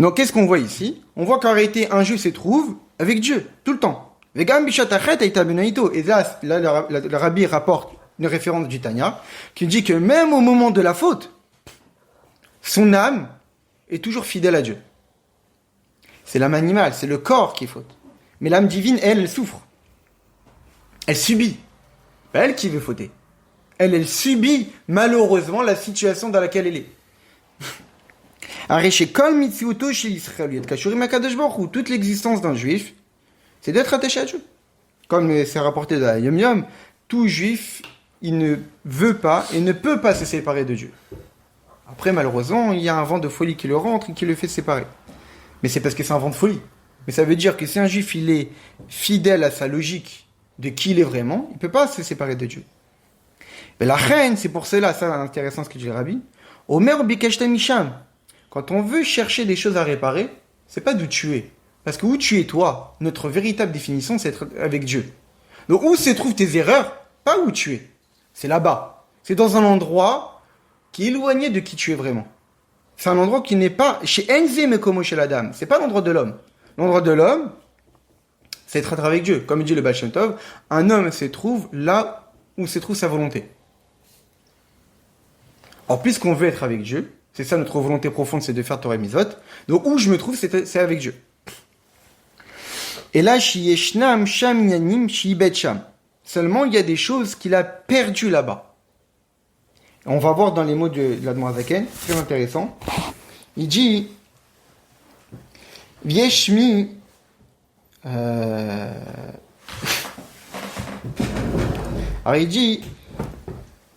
Donc qu'est-ce qu'on voit ici? On voit qu'en réalité, un juif se trouve avec Dieu, tout le temps. Et là, le rabbi rapporte une référence du Tanya, qui dit que même au moment de la faute, son âme est toujours fidèle à Dieu. C'est l'âme animale, c'est le corps qui faute. Mais l'âme divine, elle souffre. Elle subit. Pas elle qui veut fauter. Elle subit malheureusement la situation dans laquelle elle est. Arrêché kol mitziuto chez Israël, yet kashurim akadosh baruch hu, toute l'existence d'un juif, c'est d'être attaché à Dieu. Comme c'est rapporté dans la Yom Yom, tout juif, il ne veut pas et ne peut pas se séparer de Dieu. Après, malheureusement, il y a un vent de folie qui le rentre et qui le fait séparer. Mais c'est parce que c'est un vent de folie. Mais ça veut dire que si un juif, il est fidèle à sa logique de qui il est vraiment, il ne peut pas se séparer de Dieu. Mais la reine, c'est pour cela, ça, intéressant ce que dit le Rabbi, Omer bikeshtem misham. Quand on veut chercher des choses à réparer, c'est pas d'où tu es. Parce que où tu es toi, notre véritable définition, c'est être avec Dieu. Donc où se trouvent tes erreurs, pas où tu es. C'est là-bas. C'est dans un endroit qui est éloigné de qui tu es vraiment. C'est un endroit qui n'est pas chez Enze Mekomo chez la dame. C'est pas l'endroit de l'homme. L'endroit de l'homme, c'est être avec Dieu. Comme dit le Baal Shem Tov, un homme se trouve là où se trouve sa volonté. Or, puisqu'on veut être avec Dieu, c'est ça notre volonté profonde, c'est de faire Torah et Mitzvot. Donc, où je me trouve, c'est avec Dieu. Et là, Shiyeshnam Sham Yanim Shiyibet Sham. Seulement, il y a des choses qu'il a perdues là-bas. On va voir dans les mots de l'Admorazaken, très intéressant. Il dit Vieshmi alors il dit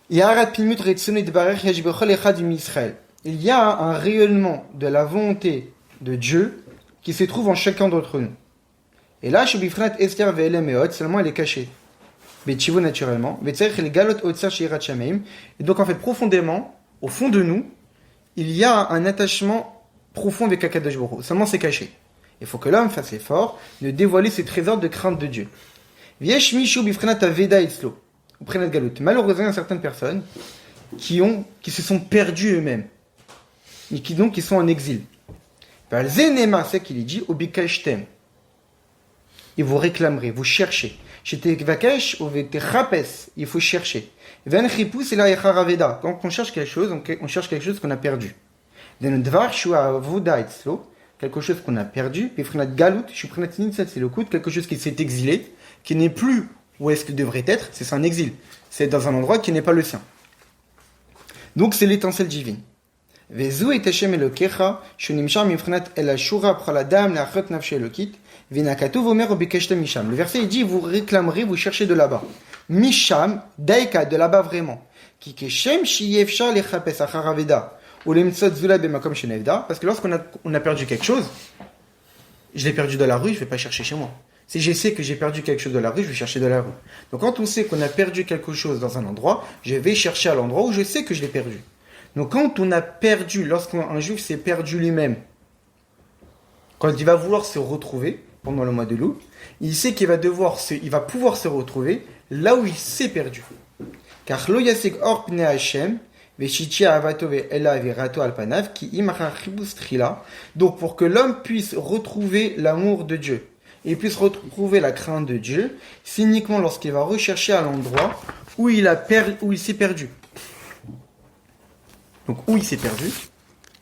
il y a un rayonnement de la volonté de Dieu qui se trouve en chacun d'entre nous. Et là, seulement elle est cachée. Bechivo naturellement. Et donc en fait, profondément, au fond de nous, il y a un attachement profond avec Akadosh Baruch Hu. Seulement c'est caché. Il faut que l'homme fasse l'effort de dévoiler ses trésors de crainte de Dieu. Malheureusement, il y a certaines personnes qui se sont perdues eux-mêmes. Et qui sont en exil. C'est qu'il dit, et vous réclamerez, vous cherchez. Il faut chercher. Quand on cherche quelque chose, on cherche quelque chose qu'on a perdu. Quelque chose qu'on a perdu. C'est le coup de quelque chose qui s'est exilé, qui n'est plus où est-ce qu'il devrait être. C'est un exil. C'est dans un endroit qui n'est pas le sien. Donc c'est l'étincelle divine. Le verset il dit vous réclamerez, vous cherchez de là-bas. Misham, daika, de là-bas vraiment. Parce que lorsqu'on a perdu quelque chose, je l'ai perdu dans la rue, je ne vais pas chercher chez moi. Si je sais que j'ai perdu quelque chose dans la rue, je vais chercher dans la rue. Donc quand on sait qu'on a perdu quelque chose dans un endroit, je vais chercher à l'endroit où je sais que je l'ai perdu. Donc quand on a perdu, lorsqu'un juif s'est perdu lui-même, quand il va vouloir se retrouver pendant le mois de Lou, il sait qu'il va pouvoir se retrouver là où il s'est perdu. Car lo yasek or pnei Hashem veshitia avato ve'ela virato alpanav ki imachar chibus trila. Donc pour que l'homme puisse retrouver l'amour de Dieu et puisse retrouver la crainte de Dieu, c'est uniquement lorsqu'il va rechercher à l'endroit où il s'est perdu. Donc où il s'est perdu,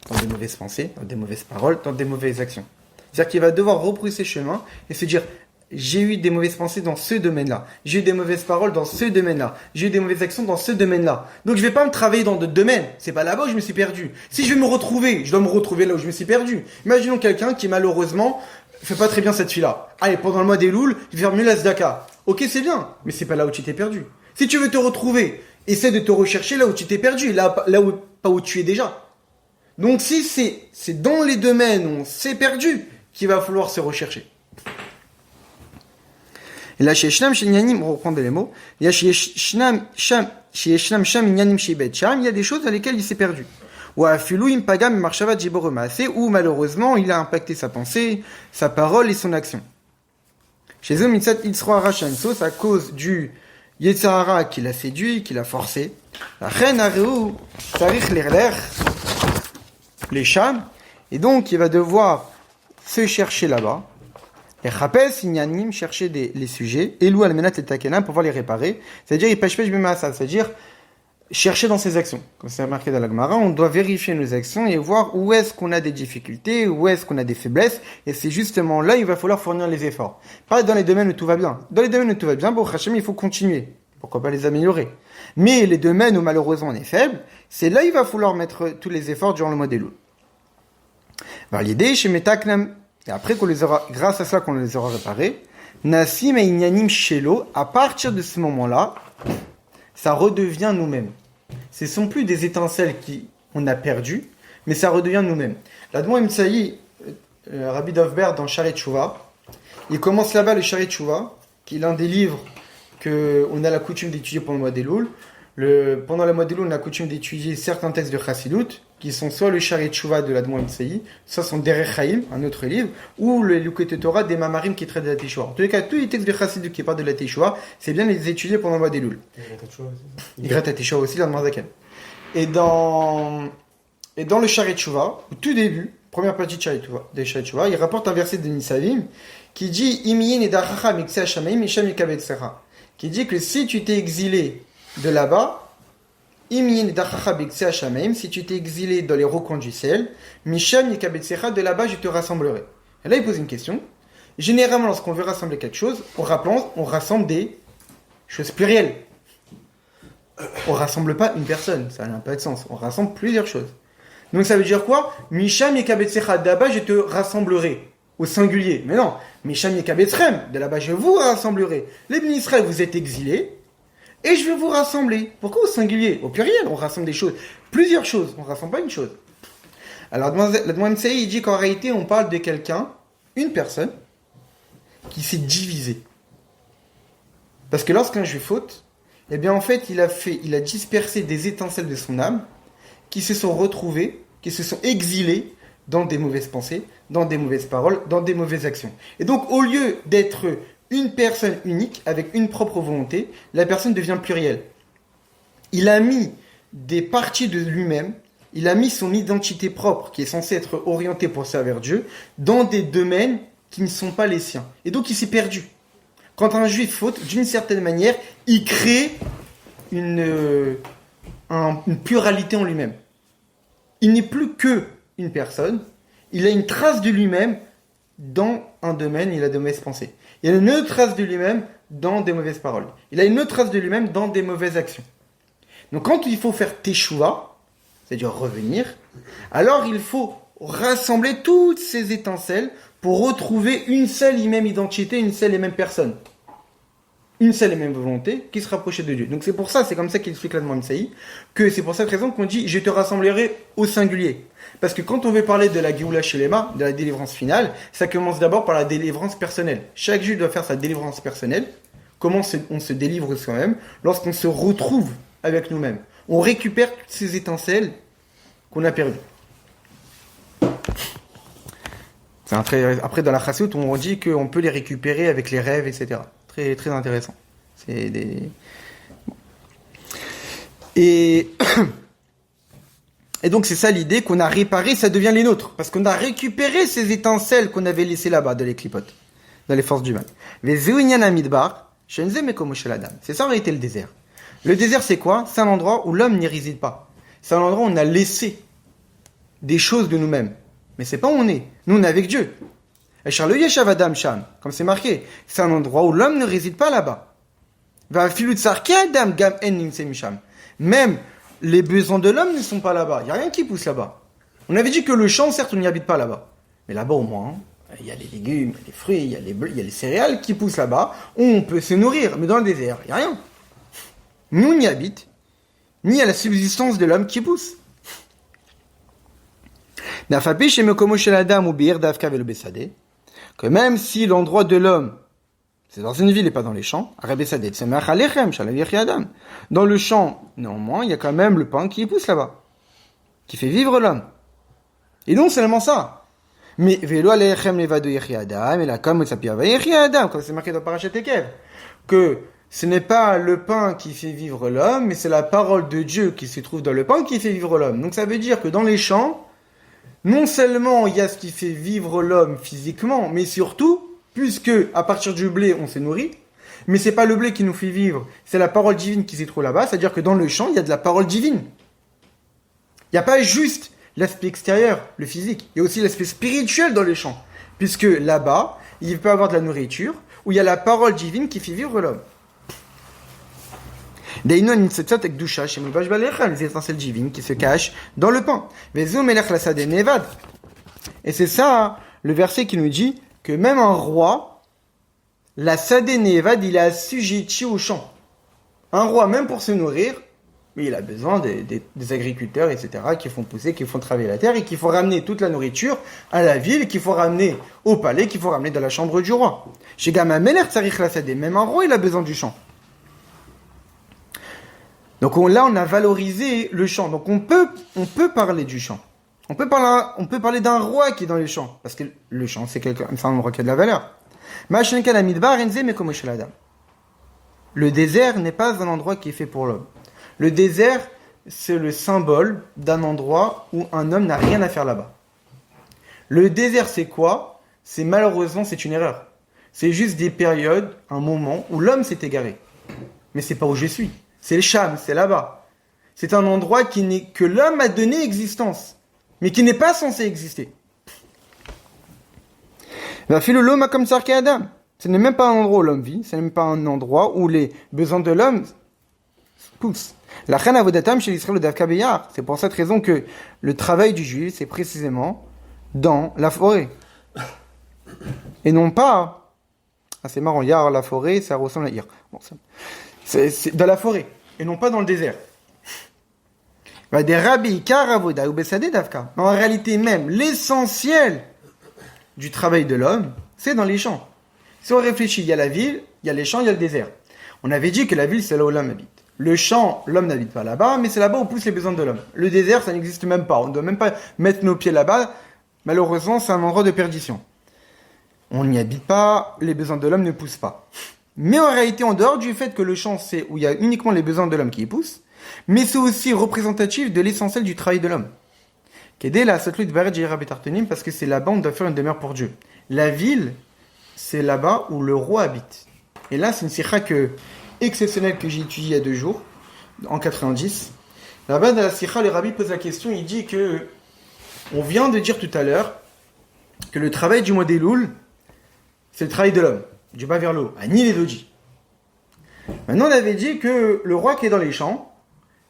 dans des mauvaises pensées, dans des mauvaises paroles, dans des mauvaises actions. C'est-à-dire qu'il va devoir rebrousser chemin et se dire j'ai eu des mauvaises pensées dans ce domaine-là, j'ai eu des mauvaises paroles dans ce domaine-là, j'ai eu des mauvaises actions dans ce domaine-là. Donc je ne vais pas me travailler dans d'autres domaines, c'est pas là-bas où je me suis perdu. Si je vais me retrouver, je dois me retrouver là où je me suis perdu. Imaginons quelqu'un qui malheureusement fait pas très bien cette fille-là. Allez, pendant le mois des Louls, je vais faire mieux la Zdaka. Ok, c'est bien, mais c'est pas là où tu t'es perdu. Si tu veux te retrouver, essaie de te rechercher là où tu t'es perdu, là où pas où tu es déjà. Donc si c'est dans les domaines où on s'est perdu qu'il va falloir se rechercher. Et là, chez Shnam, chez Nyanim, on reprend les mots. Il y a chez Shnam, Sham, Nyanim, chez Bet Sham, il y a des choses dans lesquelles il s'est perdu. Ou à Filouim, Pagam, Marshava, Jiboromase, où malheureusement, il a impacté sa pensée, sa parole et son action. Chez eux, Mitzat Itzroa Rachansos, à cause du Yetzirara qui l'a séduit, qui l'a forcé. La reine Areu, Sarich Lerler, les Sham, et donc il va devoir se chercher là-bas. Et Chapes, Inyanim, chercher les sujets, Elou Almenat et Takena pour pouvoir les réparer. C'est-à-dire, il pêche bimasa, c'est-à-dire chercher dans ses actions. Comme c'est marqué dans la Gemara, on doit vérifier nos actions et voir où est-ce qu'on a des difficultés, où est-ce qu'on a des faiblesses, et c'est justement là il va falloir fournir les efforts. Pas dans les domaines où tout va bien. Dans les domaines où tout va bien, bon, Hachem, il faut continuer. Pourquoi pas les améliorer? Mais les domaines où malheureusement on est faible, c'est là il va falloir mettre tous les efforts durant le mois des Louls. Validé chez Metaknam. Et après grâce à cela qu'on les aura réparés, Nassim et Inyanim Shelo, à partir de ce moment-là, ça redevient nous-mêmes. Ce ne sont plus des étincelles qu'on a perdues, mais ça redevient nous-mêmes. L'Admon Imsaï, Rabbi Dovber dans Sharet Tshuva, il commence là-bas le Sharet Tshuva, qui est l'un des livres qu'on a la coutume d'étudier pendant le mois d'Elul. Pendant le mois d'Elul, on a la coutume d'étudier certains textes de Chassidut, qui sont soit le Sharet Tshuva de l'Admon Imsaï, soit son Derech Chaim, un autre livre, ou le Likutei Torah des Mamarim qui traitent de la Teshuvah. En tous les cas, tous les textes de Chassidut qui parlent de la Teshuvah, c'est bien de les étudier pendant le mois d'Elul. Il gratte la Teshuvah aussi, l'Admon Zaken. Et dans le Sharet Tshuva, au tout début, première partie de Sharet Tshuva, il rapporte un verset de Nisavim qui dit qui dit que si tu t'es exilé de là-bas, si tu t'es exilé dans les recoins du ciel, de là-bas je te rassemblerai. Et là il pose une question. Généralement, lorsqu'on veut rassembler quelque chose, on rassemble des choses plurielles. On rassemble pas une personne, ça n'a pas de sens. On rassemble plusieurs choses. Donc ça veut dire quoi? Misham yekabetsecha, de là-bas je te rassemblerai. Au singulier. Mais non. Misham yekabetserem, de là-bas je vous rassemblerai. Les Bnei Israël, vous êtes exilés, et je vais vous rassembler. Pourquoi au singulier? Au pluriel, on rassemble des choses. Plusieurs choses, on ne rassemble pas une chose. Alors, l'Admon Imsaï, il dit qu'en réalité, on parle de quelqu'un, une personne, qui s'est divisée. Parce que lorsqu'un juif faute, eh bien en fait, il a dispersé des étincelles de son âme, qui se sont retrouvées, qui se sont exilées dans des mauvaises pensées, dans des mauvaises paroles, dans des mauvaises actions. Et donc, au lieu d'être une personne unique, avec une propre volonté, la personne devient plurielle. Il a mis des parties de lui-même, il a mis son identité propre, qui est censée être orientée pour servir Dieu, dans des domaines qui ne sont pas les siens. Et donc, il s'est perdu. Quand un juif faute, d'une certaine manière, il crée une pluralité en lui-même. Il n'est plus que une personne, il a une trace de lui-même dans un domaine, il a de mauvaises pensées. Il a une autre trace de lui-même dans des mauvaises paroles. Il a une autre trace de lui-même dans des mauvaises actions. Donc quand il faut faire teshuva, c'est-à-dire revenir, alors il faut rassembler toutes ces étincelles pour retrouver une seule et même identité, une seule et même personne. Une seule et même volonté qui se rapprochait de Dieu. Donc c'est pour ça, c'est comme ça qu'il explique l'Admon Imsaï, que c'est pour cette raison qu'on dit « je te rassemblerai au singulier ». Parce que quand on veut parler de la Géoula Shelema, de la délivrance finale, ça commence d'abord par la délivrance personnelle. Chaque juif doit faire sa délivrance personnelle. Comment on se délivre soi-même? Lorsqu'on se retrouve avec nous-mêmes. On récupère toutes ces étincelles qu'on a perdues. Après, dans la Chassidut, on dit qu'on peut les récupérer avec les rêves, etc. Très, très intéressant. Et donc c'est ça l'idée qu'on a réparé, ça devient les nôtres. Parce qu'on a récupéré ces étincelles qu'on avait laissées là-bas, dans les clipotes, dans les forces du mal. C'est ça en réalité le désert. Le désert c'est quoi? C'est un endroit où l'homme n'y réside pas. C'est un endroit où on a laissé des choses de nous-mêmes. Mais c'est pas où on est. Nous on est avec Dieu. Comme c'est marqué, c'est un endroit où l'homme ne réside pas là-bas. Même les besoins de l'homme ne sont pas là-bas. Il n'y a rien qui pousse là-bas. On avait dit que le champ, certes, on n'y habite pas là-bas. Mais là-bas, au moins, il y a les légumes, il y a les fruits, il y a les céréales qui poussent là-bas. On peut se nourrir. Mais dans le désert, il n'y a rien. Nous, on y habite. Ni à la subsistance de l'homme qui pousse. Que même si l'endroit de l'homme, c'est dans une ville et pas dans les champs, dans le champ, néanmoins, il y a quand même le pain qui pousse là-bas, qui fait vivre l'homme. Et non seulement ça, mais comme c'est marqué dans Parashat Ekev, que ce n'est pas le pain qui fait vivre l'homme, mais c'est la parole de Dieu qui se trouve dans le pain qui fait vivre l'homme. Donc ça veut dire que dans les champs, non seulement il y a ce qui fait vivre l'homme physiquement, mais surtout, puisque à partir du blé on se nourrit, mais c'est pas le blé qui nous fait vivre, c'est la parole divine qui se trouve là-bas, c'est-à-dire que dans le champ il y a de la parole divine. Il n'y a pas juste l'aspect extérieur, le physique, il y a aussi l'aspect spirituel dans les champs, puisque là-bas, il peut y avoir de la nourriture, où il y a la parole divine qui fait vivre l'homme. Les étincelles divines qui se cachent dans le pain. Et c'est ça, le verset qui nous dit que même un roi, la Sadé Nevad, il est assujetti au champ. Un roi, même pour se nourrir, mais il a besoin des agriculteurs, etc., qui font pousser, qui font travailler la terre, et qu'il faut ramener toute la nourriture à la ville, qu'il faut ramener au palais, qu'il faut ramener dans la chambre du roi. Chez Gama Meler Tsarich la Sadé, même un roi, il a besoin du champ. Donc là, on a valorisé le champ. Donc on peut parler du champ. On peut parler d'un roi qui est dans les champs. Parce que le champ, c'est un endroit qui a de la valeur. Le désert n'est pas un endroit qui est fait pour l'homme. Le désert, c'est le symbole d'un endroit où un homme n'a rien à faire là-bas. Le désert, c'est quoi? Malheureusement, c'est une erreur. C'est juste des périodes, un moment où l'homme s'est égaré. Mais c'est pas où je suis. C'est le Cham, c'est là-bas. C'est un endroit que l'homme a donné existence, mais qui n'est pas censé exister. Comme ça Adam. Ce n'est même pas un endroit où l'homme vit, ce n'est même pas un endroit où les besoins de l'homme poussent. La reine avodatam chez l'Israël d'Avka Beyar. C'est pour cette raison que le travail du juif, c'est précisément dans la forêt. Et non pas. Ah, c'est marrant, Yar, la forêt, ça ressemble à Ir. Bon, c'est dans la forêt, et non pas dans le désert. Des rabbis, karavoda ou bessadé d'Avka. En réalité même, l'essentiel du travail de l'homme, c'est dans les champs. Si on réfléchit, il y a la ville, il y a les champs, il y a le désert. On avait dit que la ville, c'est là où l'homme habite. Le champ, l'homme n'habite pas là-bas, mais c'est là-bas où poussent les besoins de l'homme. Le désert, ça n'existe même pas. On ne doit même pas mettre nos pieds là-bas. Malheureusement, c'est un endroit de perdition. On n'y habite pas, les besoins de l'homme ne poussent pas. Mais en réalité, en dehors du fait que le champ, c'est où il y a uniquement les besoins de l'homme qui y poussent, mais c'est aussi représentatif de l'essentiel du travail de l'homme. Parce que c'est là-bas où on doit faire une demeure pour Dieu. La ville, c'est là-bas où le roi habite. Et là, c'est une sikha exceptionnelle que j'ai étudiée il y a 2 jours, en 90. Là-bas, dans la sikha, le rabbi pose la question, il dit que on vient de dire tout à l'heure que le travail du mois d'Elul, c'est le travail de l'homme, du bas vers le haut, à Nil et Doji. Maintenant, on avait dit que le roi qui est dans les champs,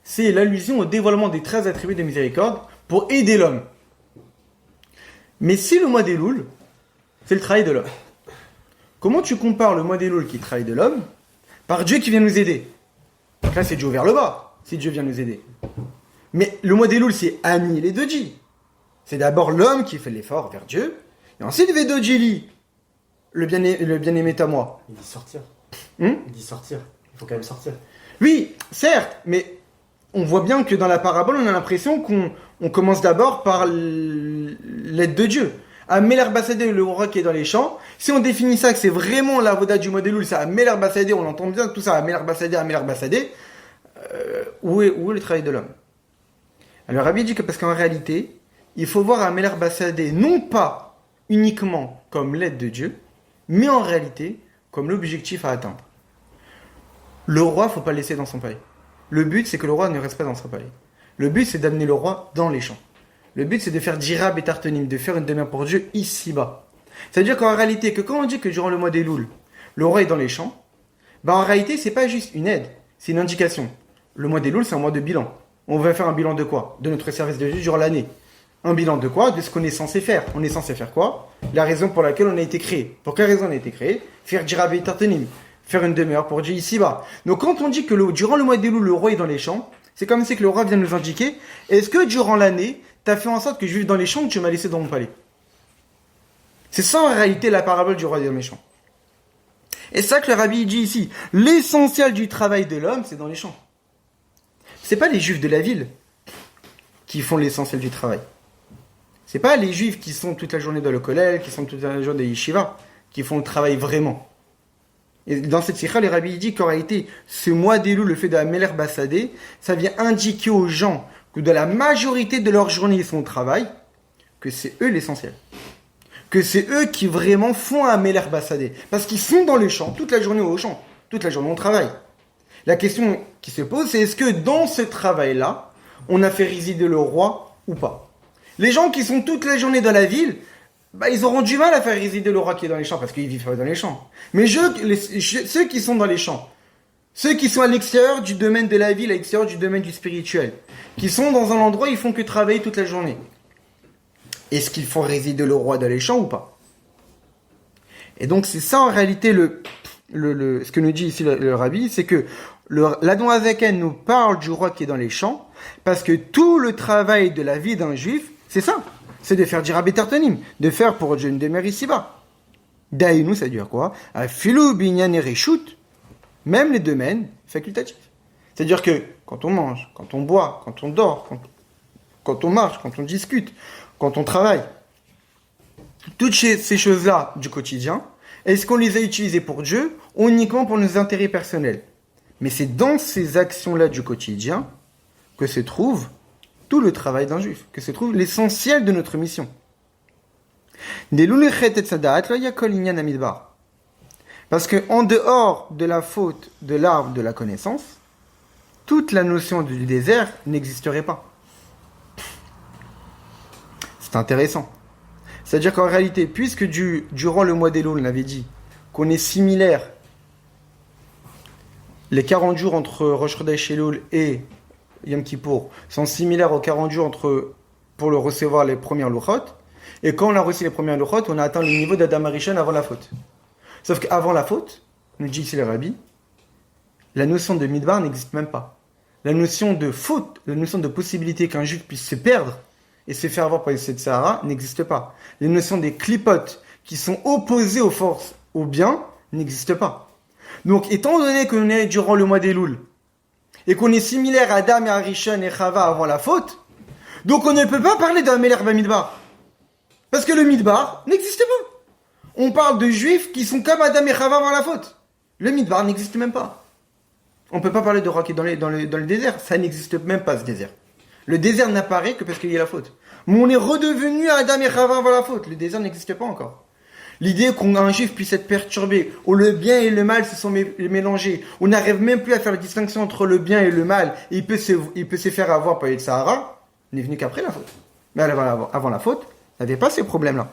c'est l'allusion au dévoilement des 13 attributs de miséricorde pour aider l'homme. Mais si le mois d'Elul, c'est le travail de l'homme, comment tu compares le mois d'Elul qui est le travail de l'homme par Dieu qui vient nous aider? Donc là, c'est Dieu vers le bas, si Dieu vient nous aider. Mais le mois d'Elul, c'est Ani et Doji. C'est d'abord l'homme qui fait l'effort vers Dieu, et ensuite Vedojili, le bien-aimé à moi. Il dit sortir. Il dit sortir. Il faut quand même sortir. Oui, certes, mais on voit bien que dans la parabole, on a l'impression qu'on commence d'abord par l'aide de Dieu. Améler Bassadé, le roi qui est dans les champs, si on définit ça, que c'est vraiment la voda du modèle, c'est Améler Bassadé, on entend bien tout ça, Améler Bassadé, où est le travail de l'homme? Alors Rabbi dit que parce qu'en réalité, il faut voir Améler Bassadé non pas uniquement comme l'aide de Dieu, mais en réalité comme l'objectif à atteindre. Le roi, il ne faut pas le laisser dans son palais. Le but, c'est que le roi ne reste pas dans son palais. Le but, c'est d'amener le roi dans les champs. Le but, c'est de faire Dirab et Tartonim, de faire une demeure pour Dieu ici-bas. C'est-à-dire qu'en réalité, que quand on dit que durant le mois d'Elul, le roi est dans les champs, en réalité, c'est pas juste une aide, c'est une indication. Le mois d'Elul, c'est un mois de bilan. On va faire un bilan de quoi? De notre service de Dieu durant l'année. Un bilan de quoi? De ce qu'on est censé faire. On est censé faire quoi? La raison pour laquelle on a été créé. Pour quelle raison on a été créé? Faire Dirab et Tartonim. Faire une demeure pour Dieu ici-bas. Donc quand on dit que durant le mois d'Elul, le roi est dans les champs, c'est comme si que le roi vient nous indiquer, est-ce que durant l'année, tu as fait en sorte que je vive dans les champs ou tu m'as laissé dans mon palais? C'est ça en réalité la parabole du roi dans les champs. Et ça que le rabbi dit ici, l'essentiel du travail de l'homme, c'est dans les champs. C'est pas les juifs de la ville qui font l'essentiel du travail. C'est pas les juifs qui sont toute la journée dans le kollel, qui sont toute la journée des yeshiva, qui font le travail vraiment. Et dans cette sikha, le rabbi dit qu'en réalité, ce mois d'Elul, le fait de la Meler Bassadé, ça vient indiquer aux gens que de la majorité de leur journée, ils sont au travail, que c'est eux l'essentiel. Que c'est eux qui vraiment font un Meler Bassadé. Parce qu'ils sont dans les champs, toute la journée au champ, toute la journée au travail. La question qui se pose, c'est est-ce que dans ce travail-là, on a fait résider le roi ou pas? Les gens qui sont toute la journée dans la ville, ils auront du mal à faire résider le roi qui est dans les champs, parce qu'ils vivent dans les champs. Mais ceux qui sont dans les champs, ceux qui sont à l'extérieur du domaine de la ville, à l'extérieur du domaine du spirituel, qui sont dans un endroit où ils font que travailler toute la journée. Est-ce qu'il faut résider le roi dans les champs ou pas? Et donc c'est ça en réalité ce que nous dit ici le rabbi, c'est que l'Adon Azaken nous parle du roi qui est dans les champs, parce que tout le travail de la vie d'un juif, c'est ça. C'est de faire Dira Betartanim, de faire pour Dieu une demeure ici-bas. Daïnou, ça veut dire quoi? Filou, binyan et reshut, même les domaines facultatifs. C'est-à-dire que quand on mange, quand on boit, quand on dort, quand on marche, quand on discute, quand on travaille, toutes ces choses-là du quotidien, est-ce qu'on les a utilisées pour Dieu ou uniquement pour nos intérêts personnels? Mais c'est dans ces actions-là du quotidien que se trouve tout le travail d'un juif, que se trouve l'essentiel de notre mission. Parce que en dehors de la faute de l'arbre de la connaissance, toute la notion du désert n'existerait pas. C'est intéressant. C'est-à-dire qu'en réalité, puisque durant le mois d'Elul, on avait dit qu'on est similaire, les 40 jours entre Rosh Chodesh Elul et Yom Kippour sont similaires aux 40 jours pour le recevoir les premières Luchot, et quand on a reçu les premières Luchot, on a atteint le niveau d'Adam Arishon avant la faute. Sauf qu'avant la faute, nous dit ici le Rabbi, la notion de Midbar n'existe même pas. La notion de faute, la notion de possibilité qu'un juif puisse se perdre et se faire avoir par les sept Sahara n'existe pas. Les notions des clipotes qui sont opposées aux forces, au bien, n'existent pas. Donc, étant donné qu'on est durant le mois d'Elul, et qu'on est similaire à Adam et Arishon et Chava avant la faute, donc on ne peut pas parler d'un Melech Bamidbar. Parce que le Midbar n'existe pas. On parle de juifs qui sont comme Adam et Chava avant la faute. Le Midbar n'existe même pas. On ne peut pas parler de roi qui est dans le désert. Ça n'existe même pas, ce désert. Le désert n'apparaît que parce qu'il y a la faute. Mais on est redevenu Adam et Chava avant la faute. Le désert n'existe pas encore. L'idée qu'un juif puisse être perturbé, où le bien et le mal se sont mélangés, on n'arrive même plus à faire la distinction entre le bien et le mal, et il peut se faire avoir par le Sahara, n'est venu qu'après la faute. Mais avant la faute, il n'y avait pas ces problèmes-là.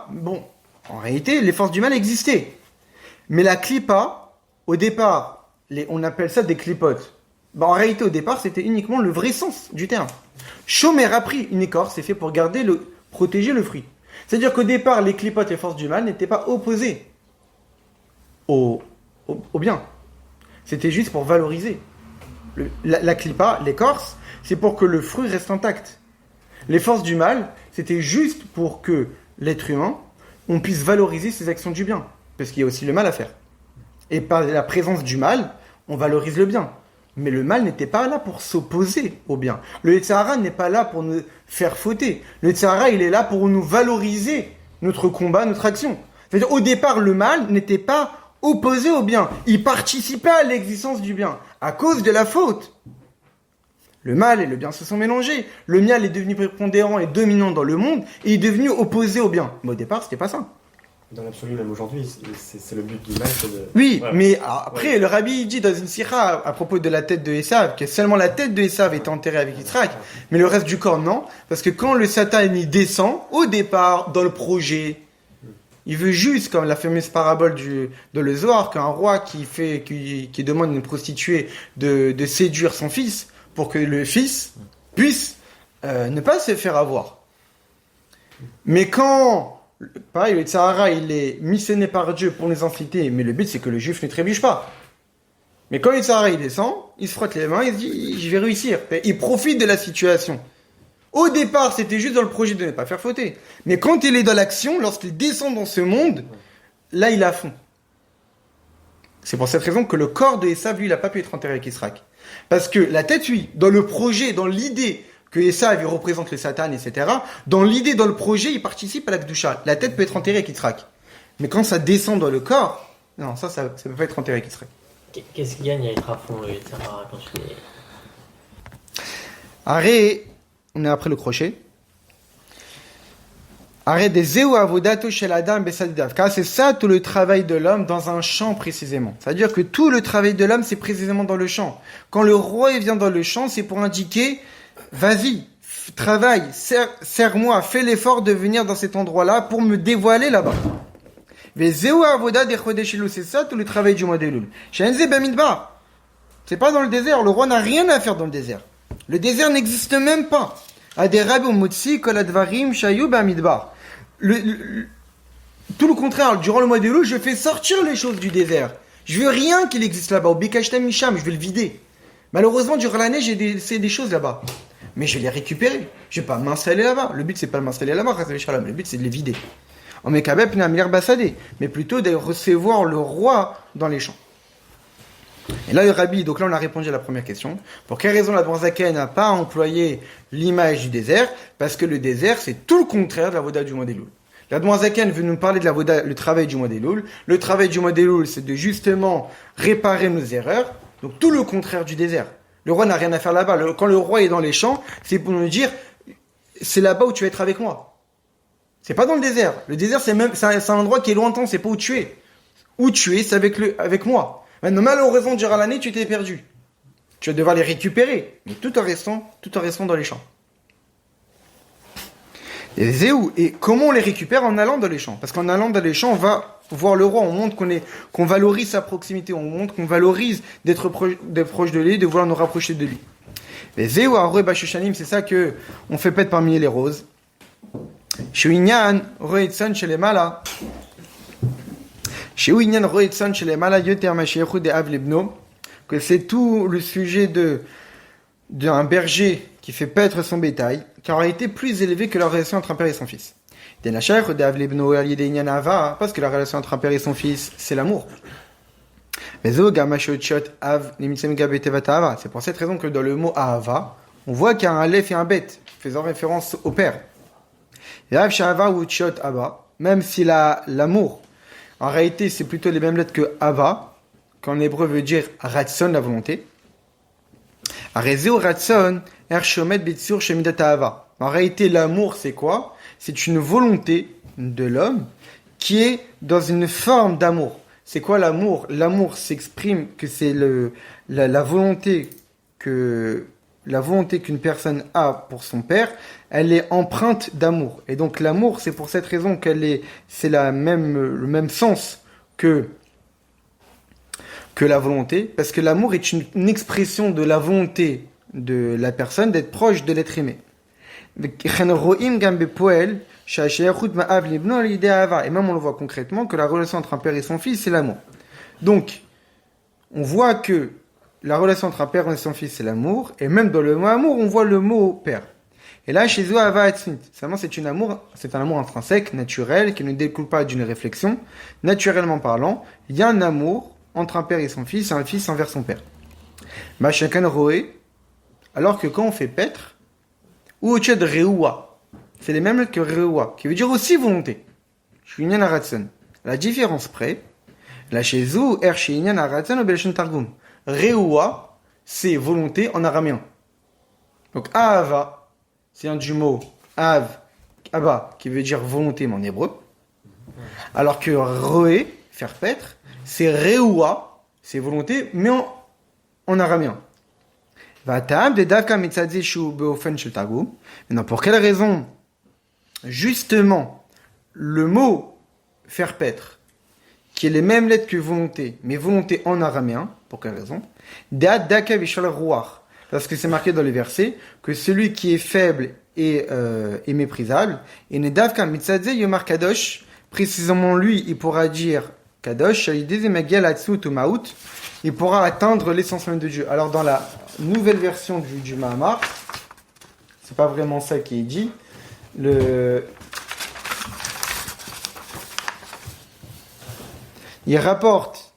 Bon, en réalité, les forces du mal existaient. Mais la clipa, au départ, on appelle ça des clipotes. En réalité, au départ, c'était uniquement le vrai sens du terme. Shomer a pris une écorce, c'est fait pour protéger le fruit. C'est-à-dire qu'au départ, les clipotes et forces du mal n'étaient pas opposées au bien. C'était juste pour valoriser. La clipa, l'écorce, c'est pour que le fruit reste intact. Les forces du mal, c'était juste pour que l'être humain, on puisse valoriser ses actions du bien. Parce qu'il y a aussi le mal à faire. Et par la présence du mal, on valorise le bien. Mais le mal n'était pas là pour s'opposer au bien. Le Yetzirah n'est pas là pour nous faire fauter. Le Yetzirah, il est là pour nous valoriser notre combat, notre action. C'est-à-dire, au départ, le mal n'était pas opposé au bien. Il participait à l'existence du bien, à cause de la faute. Le mal et le bien se sont mélangés. Le mal est devenu prépondérant et dominant dans le monde, et est devenu opposé au bien. Mais au départ, c'était pas ça. Dans l'absolu, même aujourd'hui, c'est le but du mal. Oui, voilà. Mais après, le Rabbi dit dans une sikha à propos de la tête de Esav, que seulement la tête de Esav est enterrée avec Yitzhak, mais le reste du corps, non. Parce que quand le Satan y descend, au départ, dans le projet, il veut juste, comme la fameuse parabole de le Zohar, qu'un roi qui demande à une prostituée de séduire son fils, pour que le fils puisse ne pas se faire avoir. Mais quand... Pareil, le Tzahara, il est missionné par Dieu pour les inciter, mais le but c'est que le juif ne trébuche pas. Mais quand le Tzahara il descend, il se frotte les mains, il se dit je vais réussir. Il profite de la situation. Au départ, c'était juste dans le projet de ne pas faire fauter. Mais quand il est dans l'action, lorsqu'il descend dans ce monde, là il est à fond. C'est pour cette raison que le corps de Esav, lui, il n'a pas pu être enterré avec Yitzhak. Parce que la tête, oui, dans le projet, dans l'idée que Esav, il représente le Satan, etc., dans l'idée, dans le projet, il participe à la Kedusha. La tête peut être enterrée avec Yitzhak. Mais quand ça descend dans le corps, non, ça peut pas être enterré avec Yitzhak. Qu'est-ce qu'il gagne à être à fond, le Yetzirah, quand tu es... Arrête, on est après le crochet. Arrête des zéou avodato shel adam besadidav. Car c'est ça tout le travail de l'homme dans un champ précisément. C'est-à-dire que tout le travail de l'homme, c'est précisément dans le champ. Quand le roi vient dans le champ, c'est pour indiquer, vas-y, travaille, serre-moi, fais l'effort de venir dans cet endroit-là pour me dévoiler là-bas. Mais zéou avoda de chodesh Elul, c'est ça tout le travail du mois d'Elul. Shenze bamidbar. C'est pas dans le désert, le roi n'a rien à faire dans le désert. Le désert n'existe même pas. Aderabi Motsi Koladvarim Shayu Bamidbar. Tout le contraire, durant le mois de Elul, je fais sortir les choses du désert. Je veux rien qu'il existe là-bas. Au Bikashtem Misham, je vais le vider. Malheureusement, durant l'année, j'ai des choses là-bas. Mais je vais les récupérer. Je vais pas m'installer là-bas. Le but, c'est pas de m'installer là-bas, le but, c'est de les vider. En Mekabep Namir Bassadé. Mais plutôt de recevoir le roi dans les champs. Et là, le Rabbi, donc là, on a répondu à la première question. Pour quelle raison la Zaken n'a pas employé l'image du désert? Parce que le désert, c'est tout le contraire de la Voda du mois d'Elul. La Zaken veut nous parler de la Voda, le travail du mois d'Elul. Le travail du mois d'Elul, c'est de justement réparer nos erreurs. Donc tout le contraire du désert. Le roi n'a rien à faire là-bas. Quand le roi est dans les champs, c'est pour nous dire, c'est là-bas où tu vas être avec moi. C'est pas dans le désert. Le désert, c'est un endroit qui est lointain, c'est pas où tu es. Où tu es, c'est avec moi. Maintenant, malheureusement, durant l'année, tu t'es perdu. Tu vas devoir les récupérer, mais tout en restant dans les champs. Et comment on les récupère? En allant dans les champs. Parce qu'en allant dans les champs, on va voir le roi, on montre qu'on valorise sa proximité, on montre qu'on valorise d'être proche de lui, de vouloir nous rapprocher de lui. Les Zéou Arwe Bashushanim, c'est ça que on fait paître parmi les roses. Shuinyan Roetson chez les Mala. Shuinyan Roetson chez les Mala Yoter Mashiachou de Avlebno. Que c'est tout le sujet d'un berger qui fait paître son bétail, qui aurait été plus élevé que la relation entre un père et son fils. Parce que la relation entre un père et son fils, c'est l'amour. C'est pour cette raison que dans le mot Ahava, on voit qu'il y a un Aleph et un Bet, faisant référence au père. Même si l'amour, en réalité, c'est plutôt les mêmes lettres que Ava, qu'en hébreu veut dire Ratson, la volonté. En réalité, l'amour, c'est quoi? C'est une volonté de l'homme qui est dans une forme d'amour. C'est quoi l'amour? L'amour s'exprime que c'est la volonté qu'une personne a pour son père, elle est empreinte d'amour. Et donc l'amour, c'est pour cette raison c'est le même sens que la volonté, parce que l'amour est une expression de la volonté de la personne d'être proche de l'être aimé. Et même on le voit concrètement que la relation entre un père et son fils, c'est l'amour. Donc, on voit que la relation entre un père et son fils, c'est l'amour, et même dans le mot amour, on voit le mot père. Et là, chez Zohava Atzmit, seulement c'est un amour intrinsèque, naturel, qui ne découle pas d'une réflexion. Naturellement parlant, il y a un amour entre un père et son fils, et un fils envers son père. Machakan Roé, alors que quand on fait paître, ou Uched Reoua, c'est les mêmes que Reoua, qui veut dire aussi volonté. Shunyan Aratson. La différence près, la chez Zou, Shunyan Aratson, ou Belshon Targum. Reoua, c'est volonté en araméen. Donc Ahava, c'est un du mot Abba, qui veut dire volonté, mais en hébreu. Alors que Roé, faire paître, c'est Reoua, c'est volonté, mais en araméen. Maintenant, pour quelle raison, justement, le mot faire paître, qui est les mêmes lettres que volonté, mais volonté en araméen, pour quelle raison? Parce que c'est marqué dans les versets que celui qui est faible est méprisable. Et Nedavka Mitzadze Yomar Kadosh, précisément lui, il pourra dire Kadosh, il pourra atteindre l'essence même de Dieu. Alors dans la nouvelle version du Mahamar, c'est pas vraiment ça qui est dit. Il rapporte,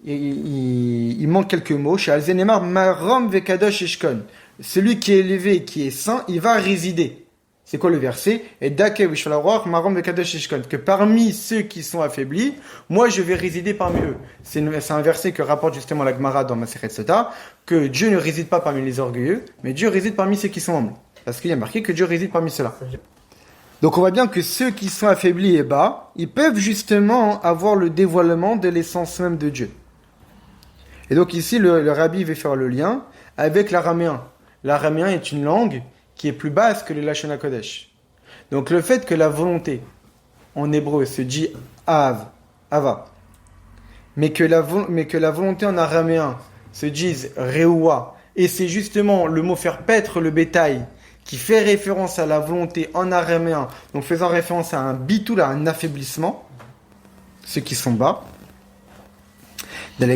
il manque quelques mots. Chez Alzenemar, Marom Vekadosh Eshkon. Celui qui est élevé, qui est saint, il va résider. C'est quoi le verset? Et Dake Wishalaroach Marom Vekadosh Eshkon. Que parmi ceux qui sont affaiblis, moi je vais résider parmi eux. C'est un verset que rapporte justement la Gemara dans Masechet Sota, que Dieu ne réside pas parmi les orgueilleux, mais Dieu réside parmi ceux qui sont humbles. Parce qu'il y a marqué que Dieu réside parmi ceux-là. Donc on voit bien que ceux qui sont affaiblis et bas, ils peuvent justement avoir le dévoilement de l'essence même de Dieu. Et donc ici, le rabbi va faire le lien avec l'araméen. L'araméen est une langue qui est plus basse que le Lashon HaKodesh. Donc le fait que la volonté, en hébreu, se dit Ava, mais que la volonté en araméen se dise Reoua, et c'est justement le mot faire paître le bétail qui fait référence à la volonté en araméen, donc faisant référence à un bitul, à un affaiblissement, ceux qui sont bas. Quand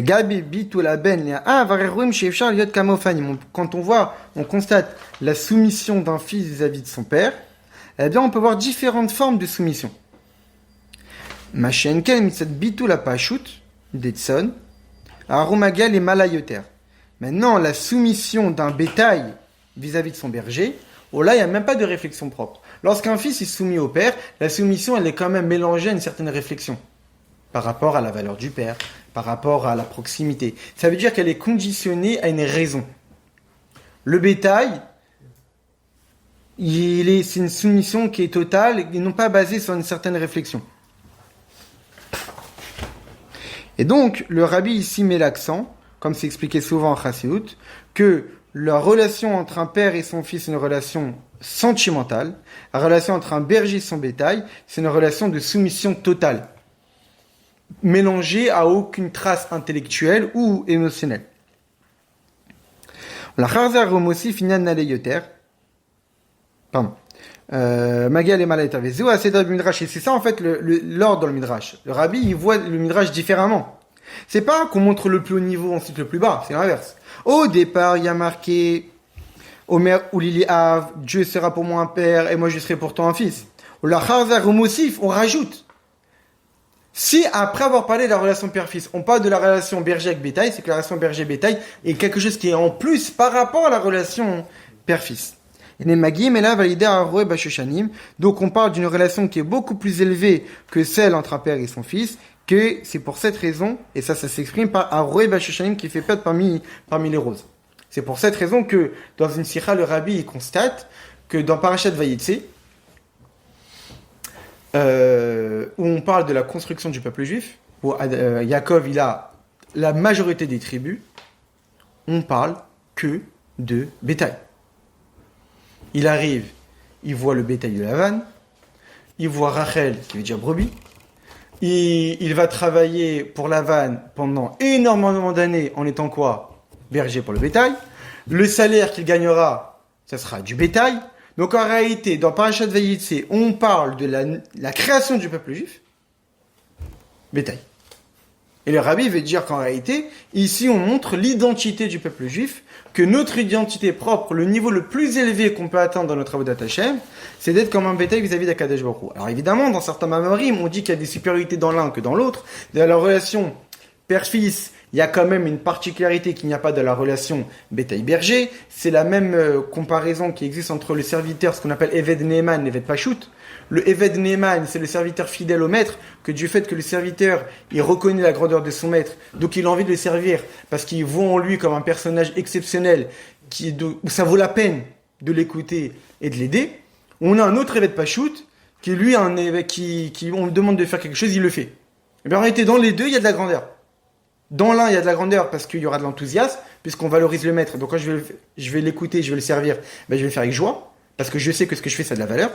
on constate la soumission d'un fils vis-à-vis de son père, eh bien on peut voir différentes formes de soumission. Maintenant, la soumission d'un bétail vis-à-vis de son berger, là, il n'y a même pas de réflexion propre. Lorsqu'un fils est soumis au père, la soumission, elle est quand même mélangée à une certaine réflexion par rapport à la valeur du père, par rapport à la proximité. Ça veut dire qu'elle est conditionnée à une raison. Le bétail, c'est une soumission qui est totale et non pas basée sur une certaine réflexion. Et donc, le rabbi ici met l'accent, comme c'est expliqué souvent en Chassidut, que la relation entre un père et son fils est une relation sentimentale. La relation entre un berger et son bétail, c'est une relation de soumission totale, mélangée à aucune trace intellectuelle ou émotionnelle. La Charzar Romosi finit Naleyoter. Pardon. Magal et Malaita Vezou à Sedab Midrash. Et c'est ça en fait l'ordre dans le Midrash. Le rabbi, il voit le Midrash différemment. C'est pas qu'on montre le plus haut niveau, ensuite le plus bas, c'est l'inverse. Au départ, il y a marqué Omer ou Lili Av, Dieu sera pour moi un père et moi je serai pour toi un fils. Ou la Charzar Romosif, on rajoute. Si après avoir parlé de la relation père-fils, on parle de la relation berger avec bétail, c'est que la relation berger-bétail est quelque chose qui est en plus par rapport à la relation père-fils. Donc on parle d'une relation qui est beaucoup plus élevée que celle entre un père et son fils, que c'est pour cette raison, et ça s'exprime par Aroé Bashushanim qui fait perdre parmi les roses. C'est pour cette raison que dans une sikha, le rabbi il constate que dans Parashat Vayetze, où on parle de la construction du peuple juif, où Yaakov il a la majorité des tribus, on parle que de bétail. Il arrive, il voit le bétail de Lavan, il voit Rachel, qui veut dire brebis, il va travailler pour Lavan pendant énormément d'années en étant quoi ? Berger pour le bétail. Le salaire qu'il gagnera, ça sera du bétail. Donc en réalité, dans Parashat Vayetze, on parle de la création du peuple juif, bétail. Et le rabbi veut dire qu'en réalité, ici on montre l'identité du peuple juif, que notre identité propre, le niveau le plus élevé qu'on peut atteindre dans notre Avodat Hashem, c'est d'être comme un bétail vis-à-vis d'Akadosh Baruch Hu. Alors évidemment, dans certains mamorim, on dit qu'il y a des supériorités dans l'un que dans l'autre. Dans la relation père-fils, il y a quand même une particularité qu'il n'y a pas de la relation bétail-berger. C'est la même comparaison qui existe entre le serviteur, ce qu'on appelle Eved Neeman, Eved Pashut. Le Eved Neeman, c'est le serviteur fidèle au maître, que du fait que le serviteur, il reconnaît la grandeur de son maître, donc il a envie de le servir, parce qu'il voit en lui comme un personnage exceptionnel, où ça vaut la peine de l'écouter et de l'aider. On a un autre Eved Pashut, qui lui, on lui demande de faire quelque chose, il le fait. Et bien en réalité, dans les deux, il y a de la grandeur. Dans l'un, il y a de la grandeur parce qu'il y aura de l'enthousiasme, puisqu'on valorise le maître. Donc quand je vais l'écouter, je vais le servir, ben je vais le faire avec joie, parce que je sais que ce que je fais, ça a de la valeur,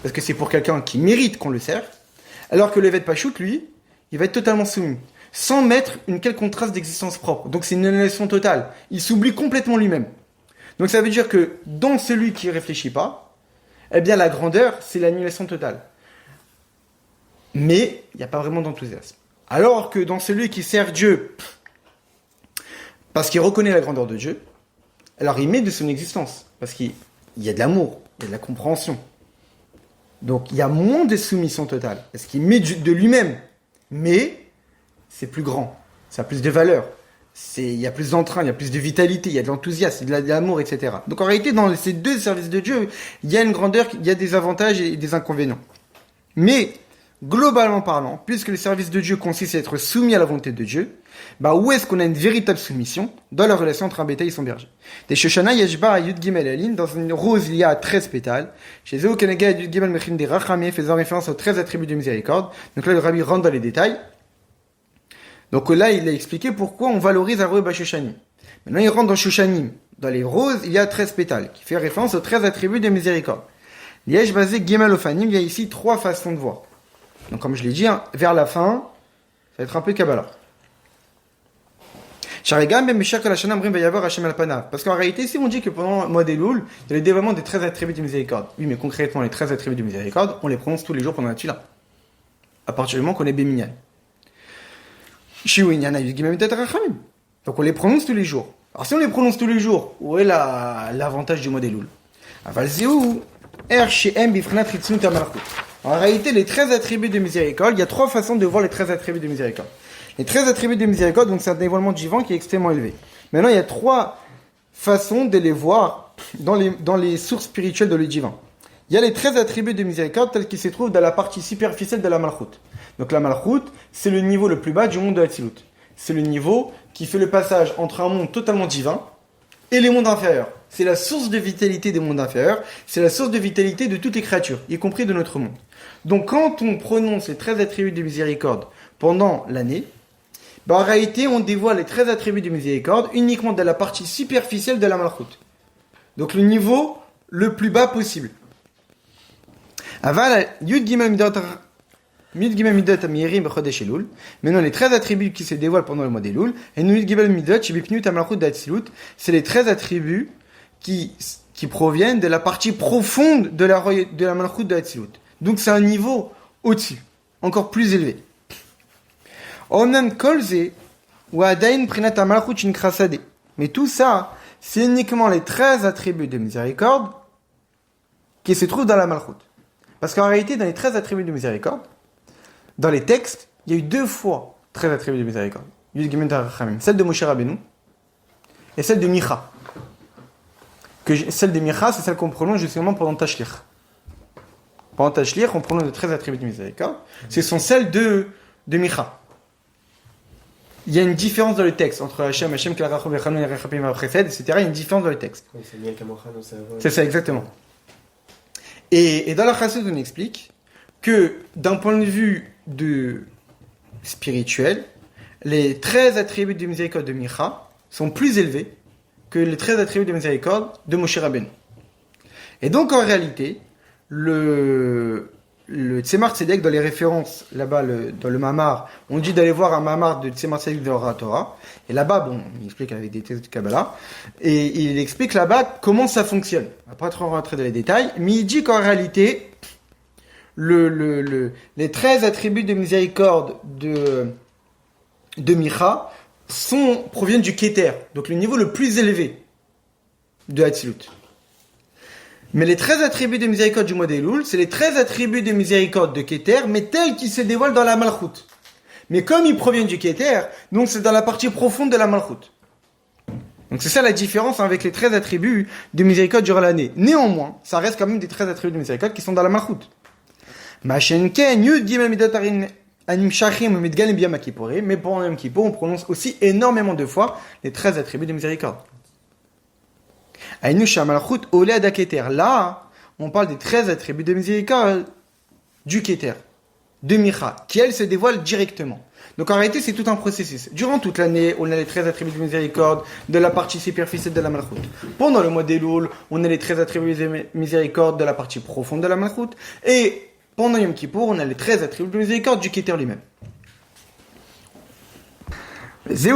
parce que c'est pour quelqu'un qui mérite qu'on le serve. Alors que le Eved Pashut, lui, il va être totalement soumis, sans mettre une quelconque trace d'existence propre. Donc c'est une annulation totale. Il s'oublie complètement lui-même. Donc ça veut dire que dans celui qui ne réfléchit pas, eh bien la grandeur, c'est l'annulation totale. Mais il n'y a pas vraiment d'enthousiasme. Alors que dans celui qui sert Dieu, parce qu'il reconnaît la grandeur de Dieu, alors il met de son existence, parce qu'il y a de l'amour, il y a de la compréhension. Donc il y a moins de soumission totale, parce qu'il met de lui-même, mais c'est plus grand, ça a plus de valeur, il y a plus d'entrain, il y a plus de vitalité, il y a de l'enthousiasme, il y a de l'amour, etc. Donc en réalité, dans ces deux services de Dieu, il y a une grandeur, il y a des avantages et des inconvénients. Mais globalement parlant, puisque le service de Dieu consiste à être soumis à la volonté de Dieu, où est-ce qu'on a une véritable soumission dans la relation entre un bétail et son berger? Des Shoshana Yeshba Yud Gimel Elin, dans une rose il y a 13 pétales. Chez Zéo Kenega Yud Gimel Mechin des Rachamé, faisant référence aux 13 attributs de miséricorde. Donc là, le rabbi rentre dans les détails. Donc là, il a expliqué pourquoi on valorise Aroé Bashoshanim. Maintenant, il rentre dans Shoshanim. Dans les roses, il y a 13 pétales, qui fait référence aux 13 attributs de miséricorde. Yesh basé Gimel Ofanim, il y a ici 3 façons de voir. Donc comme je l'ai dit, vers la fin, ça va être un peu Kabbalah. Parce qu'en réalité, si on dit que pendant le mois d'Elul, il y a le dévoilement des 13 attributs de miséricorde. Oui, mais concrètement, les 13 attributs de miséricorde, on les prononce tous les jours pendant la Tfila. À partir du moment qu'on est Béminyan. Donc on les prononce tous les jours. Alors si on les prononce tous les jours, où est l'avantage du mois d'Elul? En réalité, les 13 attributs de miséricorde, il y a 3 façons de voir les 13 attributs de miséricorde. Les 13 attributs de miséricorde, donc c'est un dévoilement divin qui est extrêmement élevé. Maintenant, il y a 3 façons de les voir dans les sources spirituelles de le divin. Il y a les 13 attributs de miséricorde tels qu'ils se trouvent dans la partie superficielle de la Malchut. Donc la Malchut, c'est le niveau le plus bas du monde de Hatzilut. C'est le niveau qui fait le passage entre un monde totalement divin et les mondes inférieurs. C'est la source de vitalité des mondes inférieurs, c'est la source de vitalité de toutes les créatures, y compris de notre monde. Donc quand on prononce les 13 attributs de miséricorde pendant l'année, en réalité on dévoile les 13 attributs de miséricorde uniquement dans la partie superficielle de la Malchut. Donc le niveau le plus bas possible. Maintenant, les 13 attributs qui se dévoilent pendant le mois d'Elul, c'est les 13 attributs qui proviennent de la partie profonde de la Malchut de Hatzilut. Donc c'est un niveau au-dessus, encore plus élevé. Mais tout ça, c'est uniquement les 13 attributs de miséricorde qui se trouvent dans la Malchut. Parce qu'en réalité, dans les 13 attributs de miséricorde, dans les textes, il y a eu 2 fois 13 attributs de miséricorde. Celle de Moshe Rabbeinu et celle de Micha. Celle de Micha, c'est celle qu'on prononce justement pendant Tashlich. Pendant Tashlich, on prononce les 13 attributs de miséricorde. Ce sont celles de Micha. Il y a une différence dans le texte entre Hachem, Klarachom, Echanun, Erechapim, Apresed, etc. Il y a une différence dans le texte. C'est ça, exactement. Et dans la Chassidut, on explique que d'un point de vue spirituel, les 13 attributs de miséricorde de Micha sont plus élevés que les 13 attributs de miséricorde de Moshe Rabbeinu. Et donc en réalité, le Tzemar Tzedek, dans les références là-bas, dans le Mamar, on dit d'aller voir un Mamar de Tzemar Tzedek de Torah. Et là-bas, il explique avec des textes de Kabbalah, et il explique là-bas comment ça fonctionne. On va pas trop rentrer dans les détails, mais il dit qu'en réalité, les 13 attributs de miséricorde de Micha proviennent du Keter, donc le niveau le plus élevé de Hatzilut. Mais les 13 attributs de miséricorde du mois d'Elul, c'est les 13 attributs de miséricorde de Keter, mais tels qu'ils se dévoilent dans la Malchut. Mais comme ils proviennent du Keter, donc c'est dans la partie profonde de la Malchut. Donc c'est ça la différence avec les 13 attributs de miséricorde durant l'année. Néanmoins, ça reste quand même des 13 attributs de miséricorde qui sont dans la Malchut. Mais pour Yom Kippour, on prononce aussi énormément de fois les 13 attributs de miséricorde. Là, on parle des 13 attributs de miséricorde du Keter, de Micha, qui elle se dévoile directement. Donc en réalité, c'est tout un processus. Durant toute l'année, on a les 13 attributs de miséricorde de la partie superficielle de la Malchut. Pendant le mois d'Elul, on a les 13 attributs de miséricorde de la partie profonde de la Malchut. Et pendant Yom Kippour, on a les 13 attributs de miséricorde du Keter lui-même. C'est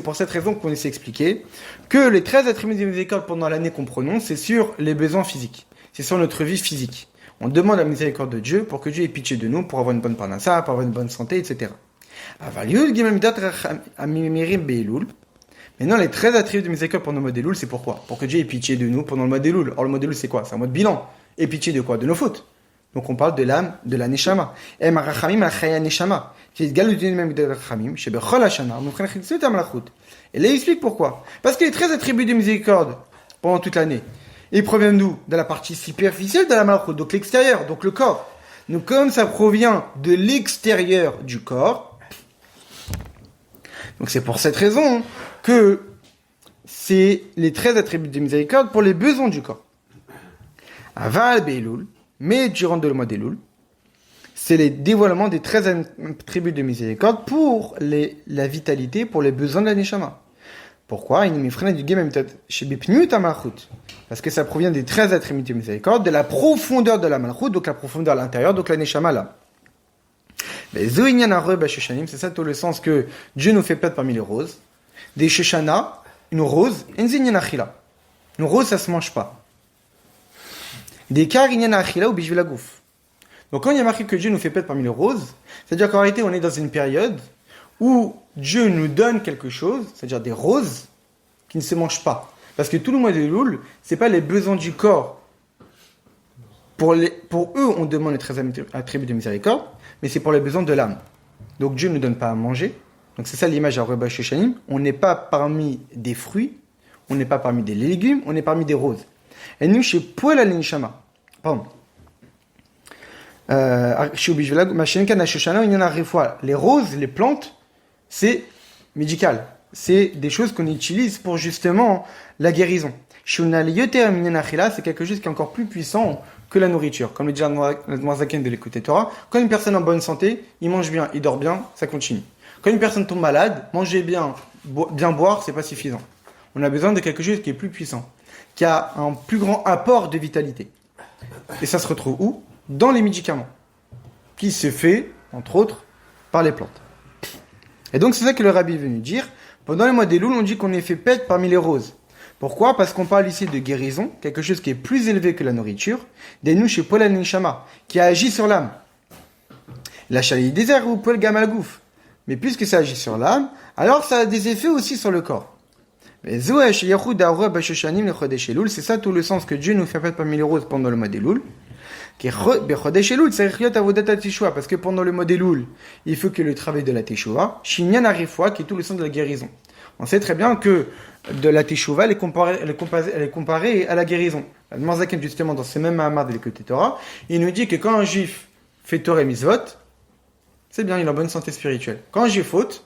pour cette raison qu'on essaie d'expliquer que les 13 attributs de miséricorde pendant l'année qu'on prononce, c'est sur les besoins physiques. C'est sur notre vie physique. On demande la miséricorde de Dieu pour que Dieu ait pitié de nous, pour avoir une bonne parnassa, pour avoir une bonne santé, etc. Maintenant, les 13 attributs de miséricorde pendant le mois d'Elul, c'est pourquoi? Pour que Dieu ait pitié de nous pendant le mois d'Elul. Or, le mois d'Elul, c'est quoi? C'est un mois de bilan. Et pitié de quoi? De nos fautes. Donc on parle de l'âme, de la neshama. Et là, il explique pourquoi. Parce que les 13 attributs de miséricorde pendant toute l'année, ils proviennent d'où? De la partie superficielle de la malchut, donc l'extérieur, donc le corps. Donc comme ça provient de l'extérieur du corps, donc c'est pour cette raison que c'est les 13 attributs de miséricorde pour les besoins du corps. Aval Beilul, mais durant le mois d'Elul, c'est les dévoilements des 13 attributs de miséricorde pour la vitalité, pour les besoins de la neshama. Pourquoi? Parce que ça provient des 13 attributs de miséricorde, de la profondeur de la malchut, donc la profondeur à l'intérieur, donc la neshama là. Mais Zoïnian Areb Shoshanim, c'est ça tout le sens que Dieu nous fait perdre parmi les roses. Des Shoshana, une rose, Enzinian Achila. Une rose, ça se mange pas. Des Karinian Achila ou Bijvila Gouf. Donc quand il y a marqué que Dieu nous fait perdre parmi les roses, c'est-à-dire qu'en réalité on est dans une période où Dieu nous donne quelque chose, c'est-à-dire des roses, qui ne se mangent pas. Parce que tout le mois de Loul, c'est pas les besoins du corps. Pour eux, on demande les 13 attributs de miséricorde, mais c'est pour les besoins de l'âme. Donc Dieu ne nous donne pas à manger. Donc c'est ça l'image à Reba Shoshanim. On n'est pas parmi des fruits, on n'est pas parmi des légumes, on est parmi des roses. Et nous, chez Poel al-Nishama, pardon, les roses, les plantes, c'est médical. C'est des choses qu'on utilise pour justement la guérison. C'est quelque chose qui est encore plus puissant que la nourriture. Comme le dit l'Admorazaken de l'écouter Torah, quand une personne est en bonne santé, il mange bien, il dort bien, ça continue. Quand une personne tombe malade, manger bien, bien boire, c'est pas suffisant. On a besoin de quelque chose qui est plus puissant, qui a un plus grand apport de vitalité. Et ça se retrouve où ? Dans les médicaments, qui se fait, entre autres, par les plantes. Et donc c'est ça que le rabbi est venu dire. Pendant les mois des Loul, on dit qu'on est fait pète parmi les roses. Pourquoi ? Parce qu'on parle ici de guérison, quelque chose qui est plus élevé que la nourriture, des nous chez Paul al-Nishama, qui agit sur l'âme. La chalie désert ou Paul Gamalgouf. Mais puisque ça agit sur l'âme, alors ça a des effets aussi sur le corps. C'est ça tout le sens que Dieu nous fait pète parmi les roses pendant le mois des Loul. Parce que pendant le mois des Loul, il faut que le travail de la Teshuvah, Shinyan Arifwa, qui est tout le sens de la guérison. On sait très bien que de la Teshuvah, elle est comparée à la guérison. La Marzaken, justement, dans ce même Mahamar de l'écouter Torah, il nous dit que quand un juif fait Torah et Mitzvot, c'est bien, il est en bonne santé spirituelle. Quand un juif faute,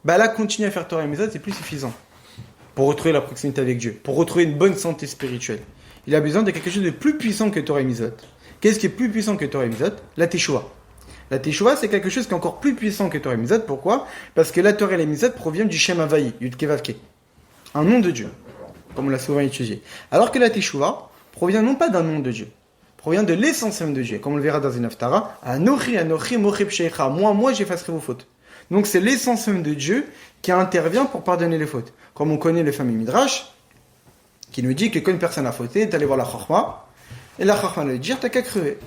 là, continuer à faire Torah et Mitzvot, c'est plus suffisant pour retrouver la proximité avec Dieu, pour retrouver une bonne santé spirituelle. Il a besoin de quelque chose de plus puissant que Torah et Mitzvot. Qu'est-ce qui est plus puissant que Torah et Mitzvot ? La Teshuvah. La Teshuvah, c'est quelque chose qui est encore plus puissant que Torah et Mitzvot. Pourquoi ? Parce que la Torah et les Mitzvot proviennent du Shem Havaï, Yud Kei Vav Kei, un nom de Dieu, comme on l'a souvent étudié. Alors que la Teshuvah provient non pas d'un nom de Dieu, provient de l'essence même de Dieu, comme on le verra dans une Haftara. Anochi, Anochi, Mocheb Sheikha. Moi, j'effacerai vos fautes. Donc c'est l'essence même de Dieu qui intervient pour pardonner les fautes. Comme on connaît le fameux Midrash, qui nous dit que quand une personne a fauté, t'es allé voir la Chorma, et la Chorma lui dit, t'as qu'à crever.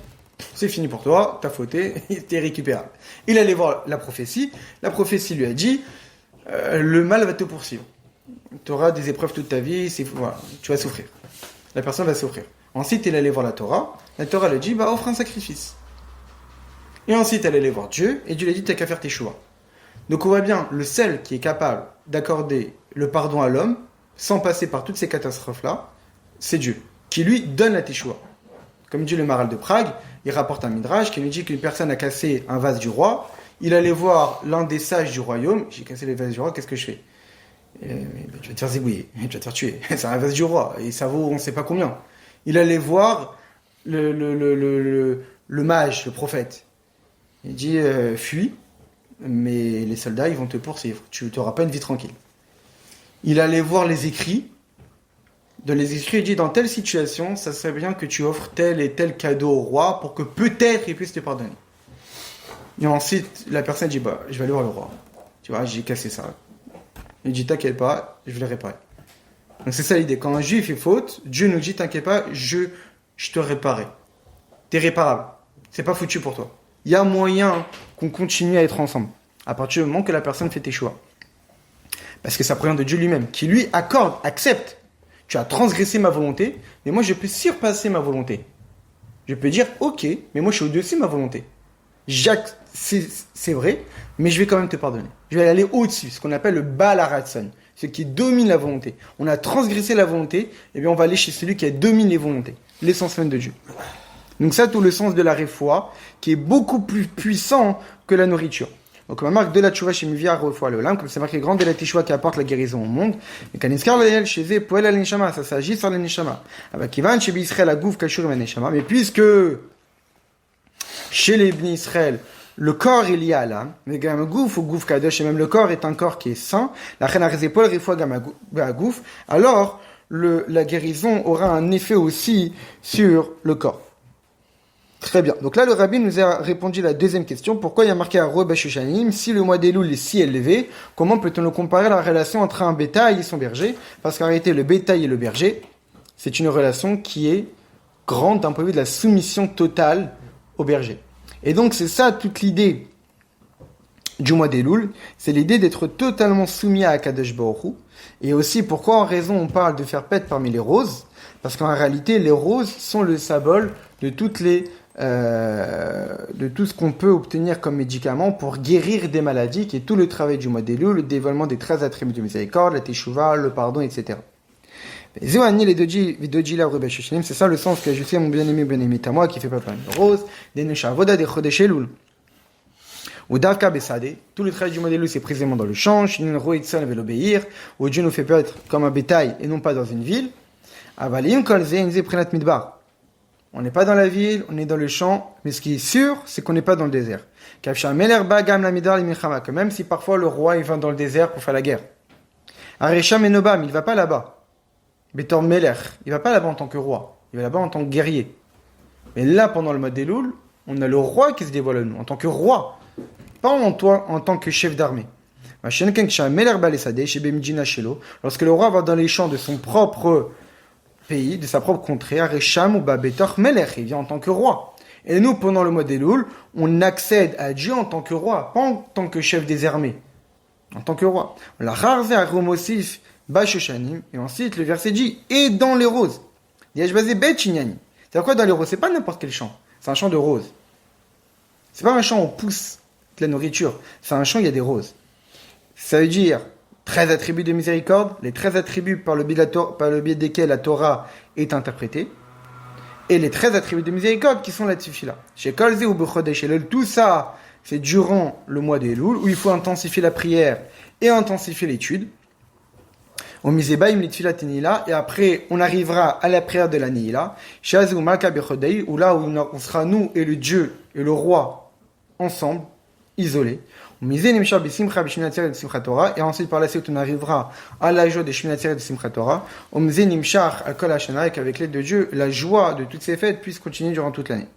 C'est fini pour toi, t'as fauté, t'es récupérable. Il allait voir la prophétie lui a dit, le mal va te poursuivre. Tu auras des épreuves toute ta vie, voilà, tu vas souffrir. La personne va souffrir. Ensuite, il allait voir la Torah lui dit, offre un sacrifice. Et ensuite, elle allait voir Dieu, et Dieu lui a dit, t'as qu'à faire tes choix. Donc on voit bien, le seul qui est capable d'accorder le pardon à l'homme, sans passer par toutes ces catastrophes-là, c'est Dieu, qui lui donne la Teshuvah. Comme dit le Maral de Prague, il rapporte un midrash qui nous dit qu'une personne a cassé un vase du roi, il allait voir l'un des sages du royaume, j'ai cassé les vases du roi, qu'est-ce que je fais ? Tu vas te faire zigouiller, tu vas te faire tuer, c'est un vase du roi, et ça vaut on ne sait pas combien. Il allait voir le mage, le prophète, il dit fuis, mais les soldats ils vont te poursuivre, tu n'auras pas une vie tranquille. Il allait voir les écrits. Dans les écrits, il dit dans telle situation, ça serait bien que tu offres tel et tel cadeau au roi pour que peut-être il puisse te pardonner. Et ensuite, la personne dit je vais aller voir le roi. Tu vois, j'ai cassé ça. Il dit t'inquiète pas, je vais le réparer. Donc c'est ça l'idée. Quand un juif fait faute, Dieu nous dit t'inquiète pas, je te réparerai. T'es réparable. C'est pas foutu pour toi. Il y a moyen qu'on continue à être ensemble. À partir du moment que la personne fait tes choix. Parce que ça provient de Dieu lui-même, qui lui accepte. Tu as transgressé ma volonté, mais moi je peux surpasser ma volonté. Je peux dire, ok, mais moi je suis au-dessus de ma volonté. C'est vrai, mais je vais quand même te pardonner. Je vais aller au-dessus, ce qu'on appelle le Baal HaRatzon, ce qui domine la volonté. On a transgressé la volonté, et bien on va aller chez celui qui domine les volontés, l'essence même de Dieu. Donc ça, tout le sens de la réfoua, qui est beaucoup plus puissant que la nourriture. Donc, la marque de la tchouva chez Mivia, refoua le lam, comme c'est marqué grande de la tchouva qui apporte la guérison au monde. Et kaniskar l'ayel chez eux, poel al neshama, ça s'agit sur le neshama. Avec Ivan, chez Israël, la gouf kashur et neshama. Mais puisque, chez les Bnei Israël, le corps est lié à l'âme, mais gam gouf ou gouf kadosh, et même le corps est un corps qui est saint, la chen arzepol refoua gam gouf, alors, la guérison aura un effet aussi sur le corps. Très bien. Donc là, le rabbi nous a répondu à la deuxième question. Pourquoi il y a marqué Aroé Bashushanim? Si le mois d'Elul est si élevé, comment peut-on le comparer à la relation entre un bétail et son berger? Parce qu'en réalité, le bétail et le berger, c'est une relation qui est grande d'un point de vue de la soumission totale au berger. Et donc, c'est ça toute l'idée du mois d'Elul. C'est l'idée d'être totalement soumis à Akadosh Baruch Hu. Et aussi, pourquoi en raison on parle de faire paître parmi les roses? Parce qu'en réalité, les roses sont le symbole de de tout ce qu'on peut obtenir comme médicament pour guérir des maladies, qui est tout le travail du mois d'Elul, le dévoilement des 13 attributs de miséricorde, la teshuva, le pardon, etc. C'est ça le sens que je sais mon bien-aimé à moi, qui fait pas plein de roses, des neshavoda, des chodesh Elul. Ou davka besade, tout le travail du mois d'Elul, c'est précisément dans le champ, shinin roitzon velobéir, où Dieu nous fait être comme un bétail et non pas dans une ville. Avalim kol ze inze prenat midbar. On n'est pas dans la ville, on est dans le champ, mais ce qui est sûr, c'est qu'on n'est pas dans le désert. Que même si parfois le roi il va dans le désert pour faire la guerre. Aresham Enobam, il ne va pas là-bas. Betor Meler, il ne va pas là-bas en tant que roi, il va là-bas en tant que guerrier. Mais là, pendant le mois d'Elul, on a le roi qui se dévoile à nous, en tant que roi, pas en tant que chef d'armée. Lorsque le roi va dans les champs de son propre pays, de sa propre contrée, Aresham ou Babetor Meler, il vient en tant que roi. Et nous, pendant le mois d'Elul, on accède à Dieu en tant que roi, pas en tant que chef des armées, en tant que roi. La Harze Aromosif Bashoshanim, et ensuite le verset dit, et dans les roses. C'est-à-dire quoi dans les roses? C'est pas n'importe quel champ, c'est un champ de roses. C'est pas un champ où on pousse de la nourriture, c'est un champ où il y a des roses. Ça veut dire 13 attributs de miséricorde, les 13 attributs par le biais desquels la Torah est interprétée, et les 13 attributs de miséricorde qui sont la tefila. Chez Kolze ou Bechodesh Elul, tout ça, c'est durant le mois d'Elul, où il faut intensifier la prière et intensifier l'étude. Au Misebaim l'itfila tenila, et après, on arrivera à la prière de la Nihila, Shazu Malka Bechodei, où là où on sera nous et le Dieu et le roi ensemble, isolés. Et ensuite, par la suite, on arrivera à la joie des Sheminat Atzeret de Simchat Torah. Avec l'aide de Dieu, la joie de toutes ces fêtes puisse continuer durant toute l'année.